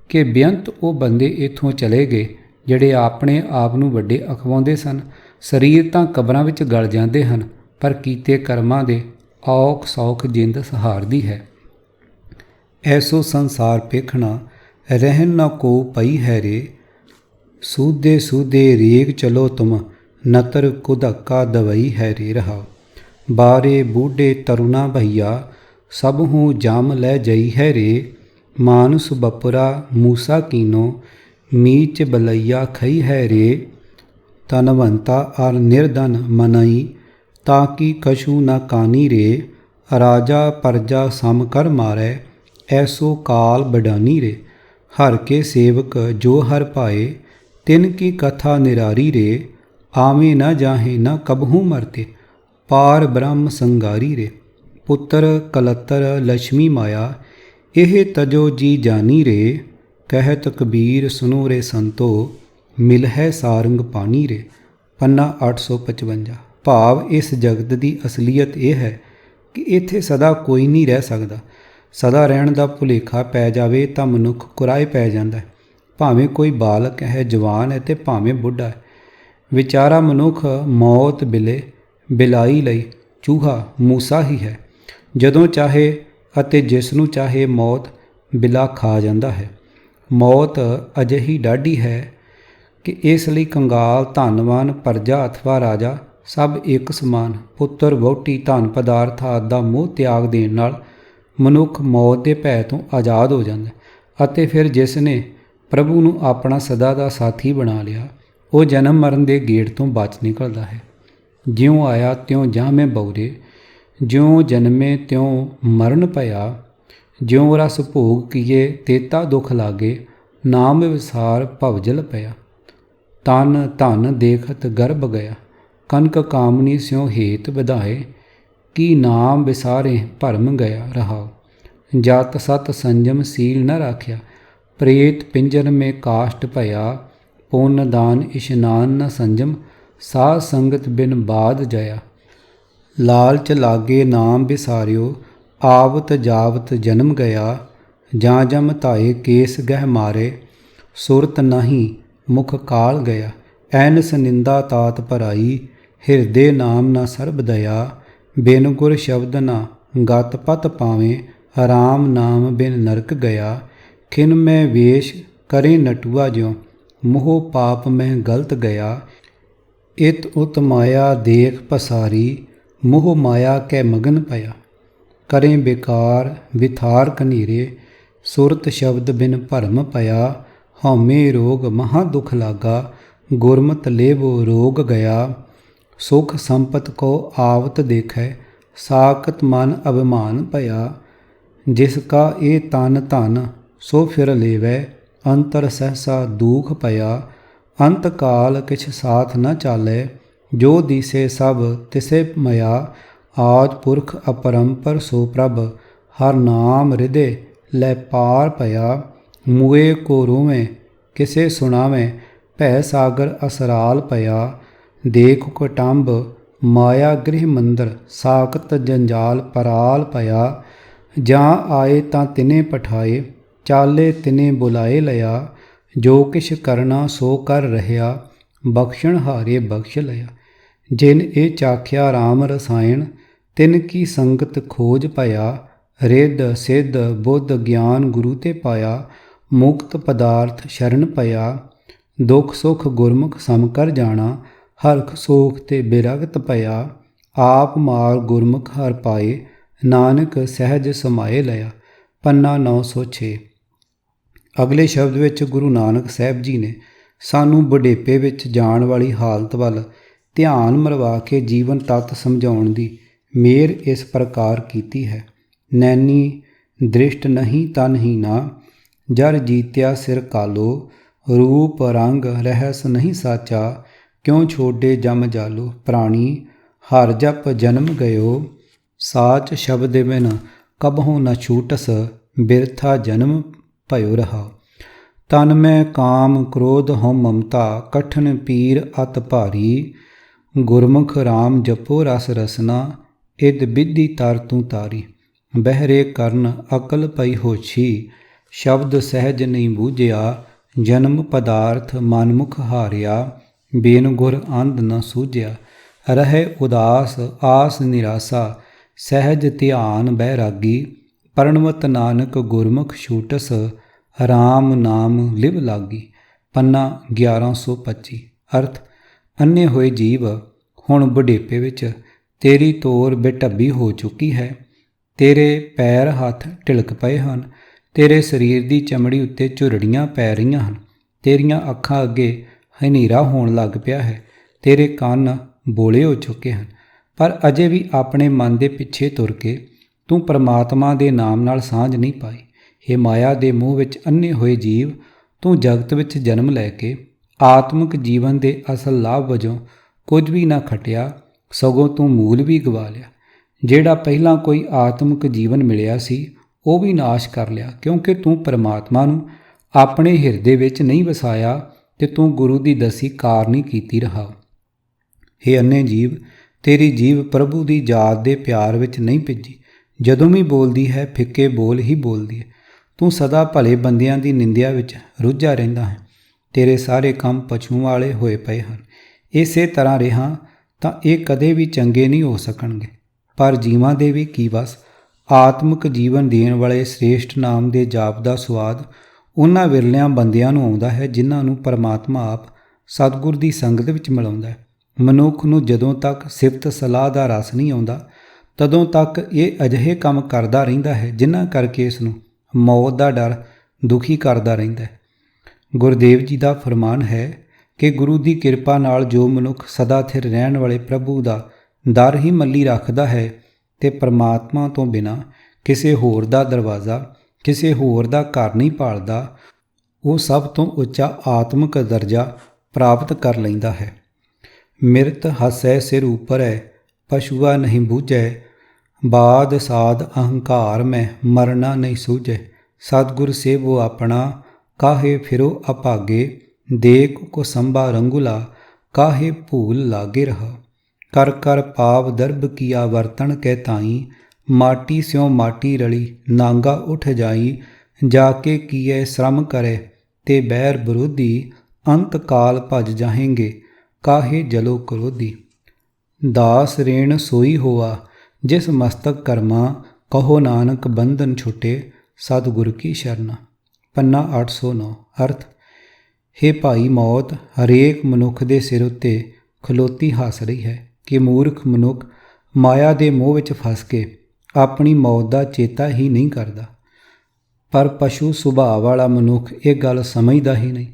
ਕਿ ਬੇਅੰਤ ਉਹ ਬੰਦੇ ਇੱਥੋਂ ਚਲੇ ਗਏ ਜਿਹੜੇ ਆਪਣੇ ਆਪ ਨੂੰ ਵੱਡੇ ਅਖਵਾਉਂਦੇ ਸਨ। ਸਰੀਰ ਤਾਂ ਕਬਰਾਂ ਵਿੱਚ ਗਲ ਜਾਂਦੇ ਹਨ, ਪਰ ਕੀਤੇ ਕਰਮਾਂ ਦੇ ਔਖ ਸੌਖ ਜਿੰਦ ਸਹਾਰਦੀ ਹੈ। ਐਸੋ ਸੰਸਾਰ ਪੇਖਣਾ, ਰਹਿਨ ਨ ਕੋ ਪਈ ਹੈ ਰੇ। ਸੂਦੇ ਸੂਦੇ ਰੇਗ ਚਲੋ ਤੁਮ, ਨਤਰ ਕੁਧੱਕਾ ਦਵਈ ਹੈ ਰੇ। ਰਹਾ ਬਾਰੇ ਬੂਢੇ ਤਰੁਣਾ ਭਈਆ, ਸਭ ਹੂੰ ਜਾਮ ਲੈ ਜਈ ਹੈ ਰੇ। ਮਾਨਸ ਬਪੁਰਾ ਮੂਸਾ ਕੀਨੋ, ਮੀਚ ਬਲਈਆ ਖਈ ਹੈ ਰੇ। ਤਨਵੰਤਾ ਅਰ ਨਿਰਧਨ ਮਨਈ, ਤਾਕੀ ਕਛੂ ਨ ਕਾਨੀ ਰੇ। ਰਾਜਾ ਪਰਜਾ ਸਮ ਕਰ ਮਾਰੈ, ਐਸੋ ਕਾਲ ਬਡਾਨੀ ਰੇ। ਹਰ ਕੇ ਸੇਵਕ ਜੋ ਹਰ ਪਾਏ, ਤਿਨ ਕੀ ਕਥਾ ਨਿਰਾਰੀ ਰੇ। ਆਵੇਂ ਨ ਜਾਹੇ ਨ ਕਬਹੂ ਮਰਤੇ, ਪਾਰ ਬ੍ਰਹਮ ਸੰਗਾਰੀ ਰੇ। ਪੁੱਤਰ ਕਲਤਰ ਲక్ష్ਮੀ ਮਾਇਆ, ਇਹ ਤਜੋ ਜੀ ਜਾਨੀ ਰੇ। ਕਹਿਤ ਕਬੀਰ ਸੁਨੋ ਰੇ ਸੰਤੋ, ਮਿਲ ਹੈ ਸਾਰੰਗ ਪਾਣੀ ਰੇ। ਪੰਨਾ 855। ਭਾਵ, ਇਸ ਜਗਤ ਦੀ ਅਸਲੀਅਤ ਇਹ ਹੈ ਕਿ ਇੱਥੇ ਸਦਾ ਕੋਈ ਨਹੀਂ ਰਹਿ ਸਕਦਾ। ਸਦਾ ਰਹਿਣ ਦਾ ਭੁਲੇਖਾ ਪੈ ਜਾਵੇ ਤਾਂ ਮਨੁੱਖ ਕੁਰਾਏ ਪੈ ਜਾਂਦਾ ਹੈ, ਭਾਵੇਂ ਕੋਈ ਬਾਲਕ ਹੈ, ਜਵਾਨ ਹੈ, ਅਤੇ ਭਾਵੇਂ ਬੁੱਢਾ ਹੈ। ਵਿਚਾਰਾ ਮਨੁੱਖ ਮੌਤ ਬਿਲੇ ਬਿਲਾਈ ਲਈ ਚੂਹਾ ਮੂਸਾ ਹੀ ਹੈ। ਜਦੋਂ ਚਾਹੇ ਅਤੇ ਜਿਸ ਨੂੰ ਚਾਹੇ ਮੌਤ ਬਿਲਾ ਖਾ ਜਾਂਦਾ ਹੈ। ਮੌਤ ਅਜਿਹੀ ਡਾਢੀ ਹੈ ਕਿ ਇਸ ਲਈ ਕੰਗਾਲ, ਧਨਵਾਨ, ਪਰਜਾ ਅਥਵਾ ਰਾਜਾ ਸਭ ਇੱਕ ਸਮਾਨ। ਪੁੱਤਰ, ਵਹੁਟੀ, ਧਨ ਪਦਾਰਥ ਆਦਿ ਦਾ ਮੋਹ ਤਿਆਗ ਦੇਣ ਨਾਲ ਮਨੁੱਖ ਮੌਤ ਦੇ ਭੈ ਤੋਂ ਆਜ਼ਾਦ ਹੋ ਜਾਂਦਾ, ਅਤੇ ਫਿਰ ਜਿਸ ਨੇ ਪ੍ਰਭੂ ਨੂੰ ਆਪਣਾ ਸਦਾ ਦਾ ਸਾਥੀ ਬਣਾ ਲਿਆ, ਉਹ ਜਨਮ ਮਰਨ ਦੇ ਗੇੜ ਤੋਂ ਬਚ ਨਿਕਲਦਾ ਹੈ। ਜਿਉਂ ਆਇਆ ਤਿਉਂ ਜਾਮੇ ਬਉਰੇ, ਜਿਉਂ ਜਨਮੇ ਤਿਉਂ ਮਰਨ ਭਇਆ। ਜਿਉਂ ਰਸ ਭੋਗ ਕੀਏ ਤੇਤਾ ਦੁਖ ਲਾਗੇ, ਨਾਮ ਵਿਸਾਰ ਭਵਜਲ ਪਿਆ। ਤਨ ਧਨ ਦੇਖਤ ਗਰਭ ਗਿਆ, ਕਨਕ ਕਾਮਨੀ ਸਿਉ ਹੇਤ ਵਧਾਏ। ਕੀ ਨਾਮ ਵਿਸਾਰੇ ਭਰਮ ਗਿਆ। ਰਹਾ ਜਤ ਸਤ ਸੰਜਮ ਸੀਲ ਨ ਰਾਖਿਆ, ਪ੍ਰੇਤ ਪਿੰਜਰ ਮੇ ਕਾਸ਼ਟ ਭਇਆ। ਪੁੰਨ ਦਾਨ ਇਸ਼ਨਾਨ ਨ ਸੰਜਮ, ਸਾਧ ਸੰਗਤ ਬਿਨ ਬਾਦ ਜਇਆ। ਲਾਲਚ ਲਾਗੇ ਨਾਮ ਵਿਸਾਰਿਓ, ਆਵਤ ਜਾਵਤ ਜਨਮ ਗਿਆ। ਜਾਂ ਜਮ ਧਾਏ ਕੇਸ ਗਹਿ ਮਾਰੇ, ਸੁਰਤ ਨਹੀਂ ਮੁਖ ਕਾਲ ਗਿਆ। ਐਨਸ ਨਿੰਦਾ ਤਾਤ ਭਰਾਈ, ਹਿਰਦੇ ਨਾਮ ਨਾ ਸਰਬ ਦਇਆ। ਬਿਨ ਗੁਰ ਸ਼ਬਦ ਨਾ ਗਤ ਪਤ ਪਾਵੇਂ, ਰਾਮ ਨਾਮ ਬਿਨ ਨਰਕ ਗਿਆ। ਖਿਨ ਮੈਂ ਵੇਸ਼ ਕਰੇ ਨਟੂਆ ਜਿਉ, ਮੋਹ ਪਾਪ ਮੈਂ ਗਲਤ ਗਿਆ। ਇਤ ਉਤ ਮਾਇਆ ਦੇਖ ਪਸਾਰੀ, ਮੋਹ ਮਾਇਆ ਕੈ ਮਗਨ ਪਿਆ। ਕਰੇ ਬੇਕਾਰ ਵਿਥਾਰ ਕਨੀਰੇ, ਸੁਰਤ ਸ਼ਬਦ ਬਿਨ ਭਰਮ ਪਿਆ। ਹਉਮੈ ਰੋਗ ਮਹਾ ਦੁਖ ਲਾਗਾ, ਗੁਰਮਤਿ ਲੇਵੋ ਰੋਗ ਗਿਆ। ਸੁਖ ਸੰਪਤ ਕੋ ਆਵਤ ਦੇਖੈ, ਸਾਕਤ ਮਨ ਅਭਿਮਾਨ ਭਇਆ। ਜਿਸ ਕਾ ਇਹ ਤਨ ਧਨ ਸੋ ਫਿਰ ਲੇਵੈ, ਅੰਤਰ ਸਹਸਾ ਦੂਖ ਭਇਆ। ਅੰਤ ਕਾਲ ਕਿਛ ਸਾਥ ਨ ਚਾਲੈ, ਜੋ ਦੀਸੇ ਸਭ ਤਿਸੇ ਮਇਆ। ਆਜ ਪੁਰਖ ਅਪਰੰਪਰ ਸੋ ਪ੍ਰਭ, ਹਰ ਨਾਮ ਹਿਰਦੇ ਲੈ ਪਾਰ ਭਇਆ। ਮੂਏ ਕੋ ਰੋਵੇਂ ਕਿਸੇ ਸੁਣਾਵੇਂ, ਭੈ ਸਾਗਰ ਅਸਰਾਲ ਭਇਆ। ਦੇਖ ਕੁਟੰਬ ਮਾਇਆ ਗ੍ਰਹਿ ਮੰਦਰ, ਸਾਕਤ ਜੰਜਾਲ ਪਰਾਲ ਭਇਆ। ਜਾਂ ਆਏ ਤਾਂ ਤਿਨੇ ਪਠਾਏ, ਚਾਲੇ ਤਿਨੇ ਬੁਲਾਏ ਲਿਆ। ਜੋ ਕਿਛ ਕਰਨਾ ਸੋ ਕਰ ਰਹਿਆ, ਬਖਸ਼ਣ ਹਾਰੇ ਬਖਸ਼ ਲਿਆ। ਜਿਨ ਇਹ ਚਾਖਿਆ ਰਾਮ ਰਸਾਇਣ, ਤਿਨ ਕੀ ਸੰਗਤ ਖੋਜ ਪਾਇਆ, ਰਿੱਧ ਸਿੱਧ ਬੁੱਧ ਗਿਆਨ ਗੁਰੂ ਤੇ ਪਾਇਆ, ਮੁਕਤ ਪਦਾਰਥ ਸ਼ਰਨ ਪਿਆ, ਦੁੱਖ ਸੁਖ ਗੁਰਮੁਖ ਸਮ ਕਰ ਜਾਣਾ, ਹਰਖ ਸੋਖ ਤੇ ਬਿਰਗਤ ਪਿਆ, ਆਪ ਮਾਰ ਗੁਰਮੁਖ ਹਰ ਪਾਏ, ਨਾਨਕ ਸਹਿਜ ਸਮਾਏ ਲਿਆ। ਪੰਨਾ 906। ਅਗਲੇ ਸ਼ਬਦ ਵਿੱਚ ਗੁਰੂ ਨਾਨਕ ਸਾਹਿਬ ਜੀ ਨੇ ਸਾਨੂੰ ਬੁਢੇਪੇ ਵਿੱਚ ਜਾਣ ਵਾਲੀ ਹਾਲਤ ਵੱਲ ਧਿਆਨ ਮਰਵਾ ਕੇ ਜੀਵਨ ਤੱਤ ਸਮਝਾਉਣ ਦੀ ਮਿਹਰ ਇਸ ਪ੍ਰਕਾਰ ਕੀਤੀ ਹੈ। ਨੈਣੀ ਦ੍ਰਿਸ਼ਟ ਨਹੀਂ ਤਨਹੀਨਾ, ਜਰ ਜੀਤਿਆ ਸਿਰ ਕਾਲੋ, ਰੂਪ ਰੰਗ ਰਹਿਸ ਨਹੀਂ ਸਾਚਾ, ਕਿਉਂ ਛੋਡੇ ਜਮ ਜਾਲੋ, ਪ੍ਰਾਣੀ ਹਰ ਜਪ ਜਨਮ ਗਇਓ, ਸਾਚ ਸ਼ਬਦ ਬਿਨ ਕਬਹੁ ਨ ਛੂਟਸ, ਬਿਰਥਾ ਜਨਮ ਭਇਓ ਰਹਾ। ਤਨ ਮੈਂ ਕਾਮ ਕ੍ਰੋਧ ਹਉ ਮਮਤਾ, ਕਠਨ ਪੀਰ ਅਤ ਭਾਰੀ, ਗੁਰਮੁਖ ਰਾਮ ਜਪੋ ਰਸ ਰਸਨਾ, ਇਦ ਬਿਧੀ ਤਰ ਤੂੰ ਤਾਰੀ। ਬਹਿਰੇ ਕਰਨ ਅਕਲ ਪਈ ਹੋਛੀ, ਸ਼ਬਦ ਸਹਿਜ ਨਹੀਂ ਬੂਝਿਆ, ਜਨਮ ਪਦਾਰਥ ਮਨਮੁਖ ਹਾਰਿਆ, ਬੇਨ ਗੁਰ ਅੰਧ ਨ ਸੂਝਿਆ। ਰਹੇ ਉਦਾਸ ਆਸ ਨਿਰਾਸਾ, ਸਹਿਜ ਧਿਆਨ ਬੈਰਾਗੀ, ਪਰਣਵਤ ਨਾਨਕ ਗੁਰਮੁਖ ਛੂਟਸ, ਰਾਮ ਨਾਮ ਲਿਵ ਲਾਗੀ। ਪੰਨਾ 1125। ਅਰਥ, ਅੰਨੇ ਹੋਏ ਜੀਵ ਹੁਣ ਬੁਢੇਪੇ ਵਿੱਚ ਤੇਰੀ ਤੋਰ ਬੇਢੱਬੀ ਹੋ ਚੁੱਕੀ ਹੈ, ਤੇਰੇ ਪੈਰ ਹੱਥ ਢਿਲਕ ਪਏ ਹਨ, ਤੇਰੇ ਸਰੀਰ ਦੀ ਚਮੜੀ ਉੱਤੇ ਝੁਰੜੀਆਂ ਪੈ ਰਹੀਆਂ ਹਨ, ਤੇਰੀਆਂ ਅੱਖਾਂ ਅੱਗੇ ਹਨੇਰਾ ਹੋਣ ਲੱਗ ਪਿਆ ਹੈ, ਤੇਰੇ ਕੰਨ ਬੋਲੇ ਹੋ ਚੁੱਕੇ ਹਨ, ਪਰ ਅਜੇ ਵੀ ਆਪਣੇ ਮਨ ਦੇ ਪਿੱਛੇ ਤੁਰ ਕੇ ਤੂੰ ਪਰਮਾਤਮਾ ਦੇ ਨਾਮ ਨਾਲ ਸਾਂਝ ਨਹੀਂ ਪਾਈ। ਇਹ ਮਾਇਆ ਦੇ ਮੂੰਹ ਵਿੱਚ ਅੰਨੇ ਹੋਏ ਜੀਵ, ਤੂੰ ਜਗਤ ਵਿੱਚ ਜਨਮ ਲੈ ਕੇ ਆਤਮਿਕ ਜੀਵਨ ਦੇ ਅਸਲ ਲਾਭ ਵਜੋਂ ਕੁਝ ਵੀ ਨਾ ਖਟਿਆ, ਸਗੋਂ ਤੂੰ ਮੂਲ ਵੀ ਗਵਾ ਲਿਆ। ਜਿਹੜਾ ਪਹਿਲਾਂ ਕੋਈ ਆਤਮਿਕ ਜੀਵਨ ਮਿਲਿਆ ਸੀ ਉਹ ਵੀ ਨਾਸ਼ ਕਰ ਲਿਆ, ਕਿਉਂਕਿ ਤੂੰ ਪਰਮਾਤਮਾ ਨੂੰ ਆਪਣੇ ਹਿਰਦੇ ਵਿੱਚ ਨਹੀਂ ਵਸਾਇਆ ਤੇ ਤੂੰ ਗੁਰੂ ਦੀ ਦਸੀ ਕਾਰ ਨਹੀਂ ਕੀਤੀ ਰਹਾ। ਹੇ ਅੰਨੇ ਜੀਵ, ਤੇਰੀ ਜੀਵ ਪ੍ਰਭੂ ਦੀ ਯਾਦ ਦੇ ਪਿਆਰ ਵਿੱਚ ਨਹੀਂ ਭਿੱਜੀ, ਜਦੋਂ ਵੀ ਬੋਲਦੀ ਹੈ ਫਿੱਕੇ ਬੋਲ ਹੀ ਬੋਲਦੀ ਹੈ। ਤੂੰ ਸਦਾ ਭਲੇ ਬੰਦਿਆਂ ਦੀ ਨਿੰਦਿਆ ਵਿੱਚ ਰੁੱਝਾ ਰਹਿੰਦਾ ਹੈ, ਤੇਰੇ ਸਾਰੇ ਕੰਮ ਪਛੂਆਂ ਵਾਲੇ ਹੋਏ ਪਏ ਹਨ। ਇਸੇ ਤਰ੍ਹਾਂ ਰਿਹਾ ਤਾਂ ਇਹ ਕਦੇ ਵੀ ਚੰਗੇ ਨਹੀਂ ਹੋ ਸਕਣਗੇ। ਪਰ ਜੀਵਾਂ ਦੇ ਵੀ ਕੀ ਵਸ, ਆਤਮਿਕ ਜੀਵਨ ਦੇਣ ਵਾਲੇ ਸ੍ਰੇਸ਼ਟ ਨਾਮ ਦੇ ਜਾਪ ਦਾ ਸਵਾਦ ਉਹਨਾਂ ਵਿਰਲਿਆਂ ਬੰਦਿਆਂ ਨੂੰ ਆਉਂਦਾ ਹੈ ਜਿਨ੍ਹਾਂ ਨੂੰ ਪਰਮਾਤਮਾ ਆਪ ਸਤਿਗੁਰ ਦੀ ਸੰਗਤ ਵਿੱਚ ਮਿਲਾਉਂਦਾ ਹੈ। ਮਨੁੱਖ ਨੂੰ ਜਦੋਂ ਤੱਕ ਸਿਫਤ ਸਲਾਹ ਦਾ ਰਸ ਨਹੀਂ ਆਉਂਦਾ, ਤਦੋਂ ਤੱਕ ਇਹ ਅਜਿਹੇ ਕੰਮ ਕਰਦਾ ਰਹਿੰਦਾ ਹੈ ਜਿਨ੍ਹਾਂ ਕਰਕੇ ਇਸ ਨੂੰ ਮੌਤ ਦਾ ਡਰ ਦੁਖੀ ਕਰਦਾ ਰਹਿੰਦਾ ਹੈ। ਗੁਰਦੇਵ ਜੀ ਦਾ ਫਰਮਾਨ ਹੈ ਕਿ ਗੁਰੂ ਦੀ ਕਿਰਪਾ ਨਾਲ ਜੋ ਮਨੁੱਖ ਸਦਾ ਸਥਿਰ ਰਹਿਣ ਵਾਲੇ ਪ੍ਰਭੂ ਦਾ ਦਰ ਹੀ ਮੱਲੀ ਰੱਖਦਾ ਹੈ ਤੇ ਪਰਮਾਤਮਾ ਤੋਂ ਬਿਨਾਂ ਕਿਸੇ ਹੋਰ ਦਾ ਦਰਵਾਜ਼ਾ, ਕਿਸੇ ਹੋਰ ਦਾ ਘਰ ਨਹੀਂ ਭਾਲਦਾ, ਉਹ ਸਭ ਤੋਂ ਉੱਚਾ ਆਤਮਿਕ ਦਰਜਾ ਪ੍ਰਾਪਤ ਕਰ ਲੈਂਦਾ ਹੈ। ਮਿਰਤ ਹਸੈ ਸਿਰ ਉਪਰੈ, ਪਸ਼ੂਆ ਨਹੀਂ ਬੂਝੈ, ਬਾਦ ਸਾਧ ਅਹੰਕਾਰ ਮੈਂ ਮਰਨਾ ਨਹੀਂ ਸੂਝੈ। ਸਤਿਗੁਰ ਸੇਵੋ ਆਪਣਾ, ਕਾਹੇ ਫਿਰੋ ਅਭਾਗੇ, ਦੇਖ ਕੋ ਸੰਭਾ ਰੰਗੁਲਾ, ਕਾਹੇ ਭੂਲ ਲਾਗੇ ਰਹਾ। ਕਰ ਕਰ ਪਾਵ ਦਰਬ ਕੀਆ ਵਰਤਣ ਕੈ ਤਾਈ, ਮਾਟੀ ਸਿਉ ਮਾਟੀ ਰਲੀ ਨਾਂਗਾ ਉਠ ਜਾਈ। ਜਾ ਕੇ ਕੀਏ ਸ਼ਰਮ ਕਰੇ ਤੇ ਬੈਰ ਵਿਰੋਧੀ, ਅੰਤ ਕਾਲ ਭਜ ਜਾਹੇਂਗੇ ਕਾਹੇ ਜਲੋ ਕ੍ਰੋਧੀ। ਦਾਸ ਰੇਣ ਸੋਈ ਹੋਆ ਜਿਸ ਮਸਤਕ ਕਰਮਾ, ਕਹੋ ਨਾਨਕ ਬੰਧਨ ਛੁਟੇ ਸਤਿਗੁਰ ਕੀ ਸ਼ਰਨਾ। ਪੰਨਾ 809। ਅਰਥ, ਹੇ ਭਾਈ, ਮੌਤ ਹਰੇਕ ਮਨੁੱਖ ਦੇ ਸਿਰ ਉੱਤੇ ਖਲੋਤੀ ਹੱਸ ਰਹੀ ਹੈ ਕਿ ਮੂਰਖ ਮਨੁੱਖ ਮਾਇਆ ਦੇ ਮੋਹ ਵਿੱਚ ਫਸ ਕੇ ਆਪਣੀ ਮੌਤ ਦਾ ਚੇਤਾ ਹੀ ਨਹੀਂ ਕਰਦਾ। ਪਰ ਪਸ਼ੂ ਸੁਭਾਅ ਵਾਲਾ ਮਨੁੱਖ ਇਹ ਗੱਲ ਸਮਝਦਾ ਹੀ ਨਹੀਂ।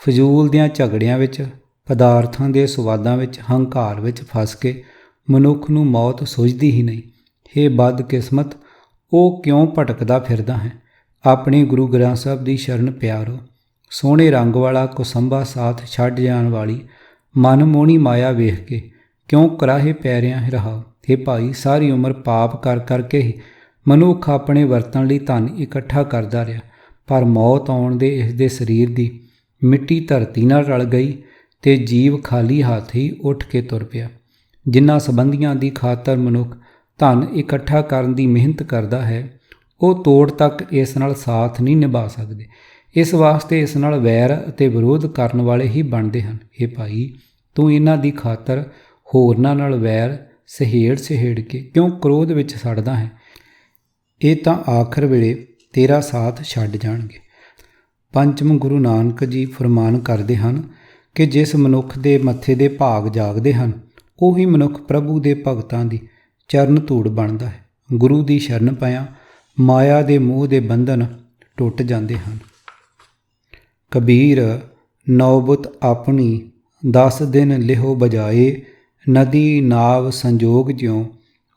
ਫਜ਼ੂਲ ਦੀਆਂ ਝਗੜਿਆਂ ਵਿੱਚ, ਪਦਾਰਥਾਂ ਦੇ ਸਵਾਦਾਂ ਵਿੱਚ, ਹੰਕਾਰ ਵਿੱਚ ਫਸ ਕੇ ਮਨੁੱਖ ਨੂੰ ਮੌਤ ਸੁੱਝਦੀ ਹੀ ਨਹੀਂ। ਹੇ ਬਦਕਿਸਮਤ, ਉਹ ਕਿਉਂ ਭਟਕਦਾ ਫਿਰਦਾ ਹੈ? ਆਪਣੇ ਗੁਰੂ ਗ੍ਰੰਥ ਸਾਹਿਬ ਦੀ ਸ਼ਰਨ ਪਿਆਰੋ। ਸੋਹਣੇ ਰੰਗ ਵਾਲਾ ਕੁਸੰਬਾ ਸਾਥ ਛੱਡ ਜਾਣ ਵਾਲੀ ਮਨਮੋਹਣੀ ਮਾਇਆ ਵੇਖ ਕੇ ਕਿਉਂ ਕਰਾਹੇ ਪੈ ਰਿਹਾ ਰਹਾ? ਹੇ ਭਾਈ, ਸਾਰੀ ਉਮਰ ਪਾਪ ਕਰ ਕਰਕੇ ਹੀ ਮਨੁੱਖ ਆਪਣੇ ਵਰਤਣ ਲਈ ਧਨ ਇਕੱਠਾ ਕਰਦਾ ਰਿਹਾ, ਪਰ ਮੌਤ ਆਉਣ ਦੇ ਇਸ ਦੇ ਸਰੀਰ ਦੀ ਮਿੱਟੀ ਧਰਤੀ ਨਾਲ ਰਲ ਗਈ ਤੇ ਜੀਵ ਖਾਲੀ ਹੱਥ ਹੀ ਉੱਠ ਕੇ ਤੁਰ ਪਿਆ। ਜਿਨ੍ਹਾਂ ਸੰਬੰਧੀਆਂ ਦੀ ਖਾਤਰ ਮਨੁੱਖ ਧਨ ਇਕੱਠਾ ਕਰਨ ਦੀ ਮਿਹਨਤ ਕਰਦਾ ਹੈ, ਉਹ ਤੋੜ ਤੱਕ ਇਸ ਨਾਲ ਸਾਥ ਨਹੀਂ ਨਿਭਾ ਸਕਦੇ। ਇਸ ਵਾਸਤੇ ਇਸ ਨਾਲ ਵੈਰ ਅਤੇ ਵਿਰੋਧ ਕਰਨ ਵਾਲੇ ਹੀ ਬਣਦੇ ਹਨ। ਹੇ ਭਾਈ, ਤੂੰ ਇਹਨਾਂ ਦੀ ਖਾਤਰ ਹੋਰਨਾਂ ਨਾਲ ਵੈਰ, ਸਹੇੜ ਕੇ ਕਿਉਂ ਕ੍ਰੋਧ ਵਿੱਚ ਸੜਦਾ ਹੈ। ਇਹ ਤਾਂ ਆਖਰ ਵੇਲੇ ਤੇਰਾ ਸਾਥ ਛੱਡ ਜਾਣਗੇ। ਪੰਚਮ ਗੁਰੂ ਨਾਨਕ ਜੀ ਫਰਮਾਨ ਕਰਦੇ ਹਨ ਕਿ ਜਿਸ ਮਨੁੱਖ ਦੇ ਮੱਥੇ ਦੇ ਭਾਗ ਜਾਗਦੇ ਹਨ, ਉਹੀ ਮਨੁੱਖ ਪ੍ਰਭੂ ਦੇ ਭਗਤਾਂ ਦੀ ਚਰਨ ਧੂੜ ਬਣਦਾ ਹੈ। ਗੁਰੂ ਦੀ ਸ਼ਰਨ ਪਾਇਆ ਮਾਇਆ ਦੇ ਮੋਹ ਦੇ ਬੰਧਨ ਟੁੱਟ ਜਾਂਦੇ ਹਨ। ਕਬੀਰ ਨੌਬਤ ਆਪਣੀ 10 ਦਿਨ ਲਿਹੋ ਬਜਾਏ, ਨਦੀ ਨਾਵ ਸੰਜੋਗ ਜਿਉ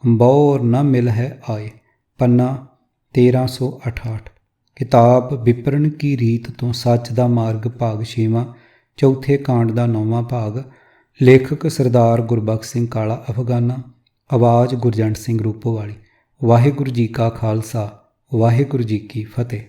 ਬੌਰ ਨ ਮਿਲ ਹੈ ਆਏ। ਪੰਨਾ 1368। ਕਿਤਾਬ ਵਿਪਰਨ ਕੀ ਰੀਤ ਤੋਂ ਸੱਚ ਦਾ ਮਾਰਗ ਭਾਗ 6ਵਾਂ, ਚੌਥੇ ਕਾਂਡ ਦਾ 9ਵਾਂ ਭਾਗ। ਲੇਖਕ ਸਰਦਾਰ ਗੁਰਬਖਸ਼ ਸਿੰਘ ਕਾਲਾ ਅਫਗਾਨਾ। ਆਵਾਜ਼ ਗੁਰਜੰਟ ਸਿੰਘ ਰੂਪੋਵਾਲੀ। ਵਾਹਿਗੁਰੂ ਜੀ ਕਾ ਖਾਲਸਾ, ਵਾਹਿਗੁਰੂ ਜੀ ਕੀ ਫਤਿਹ।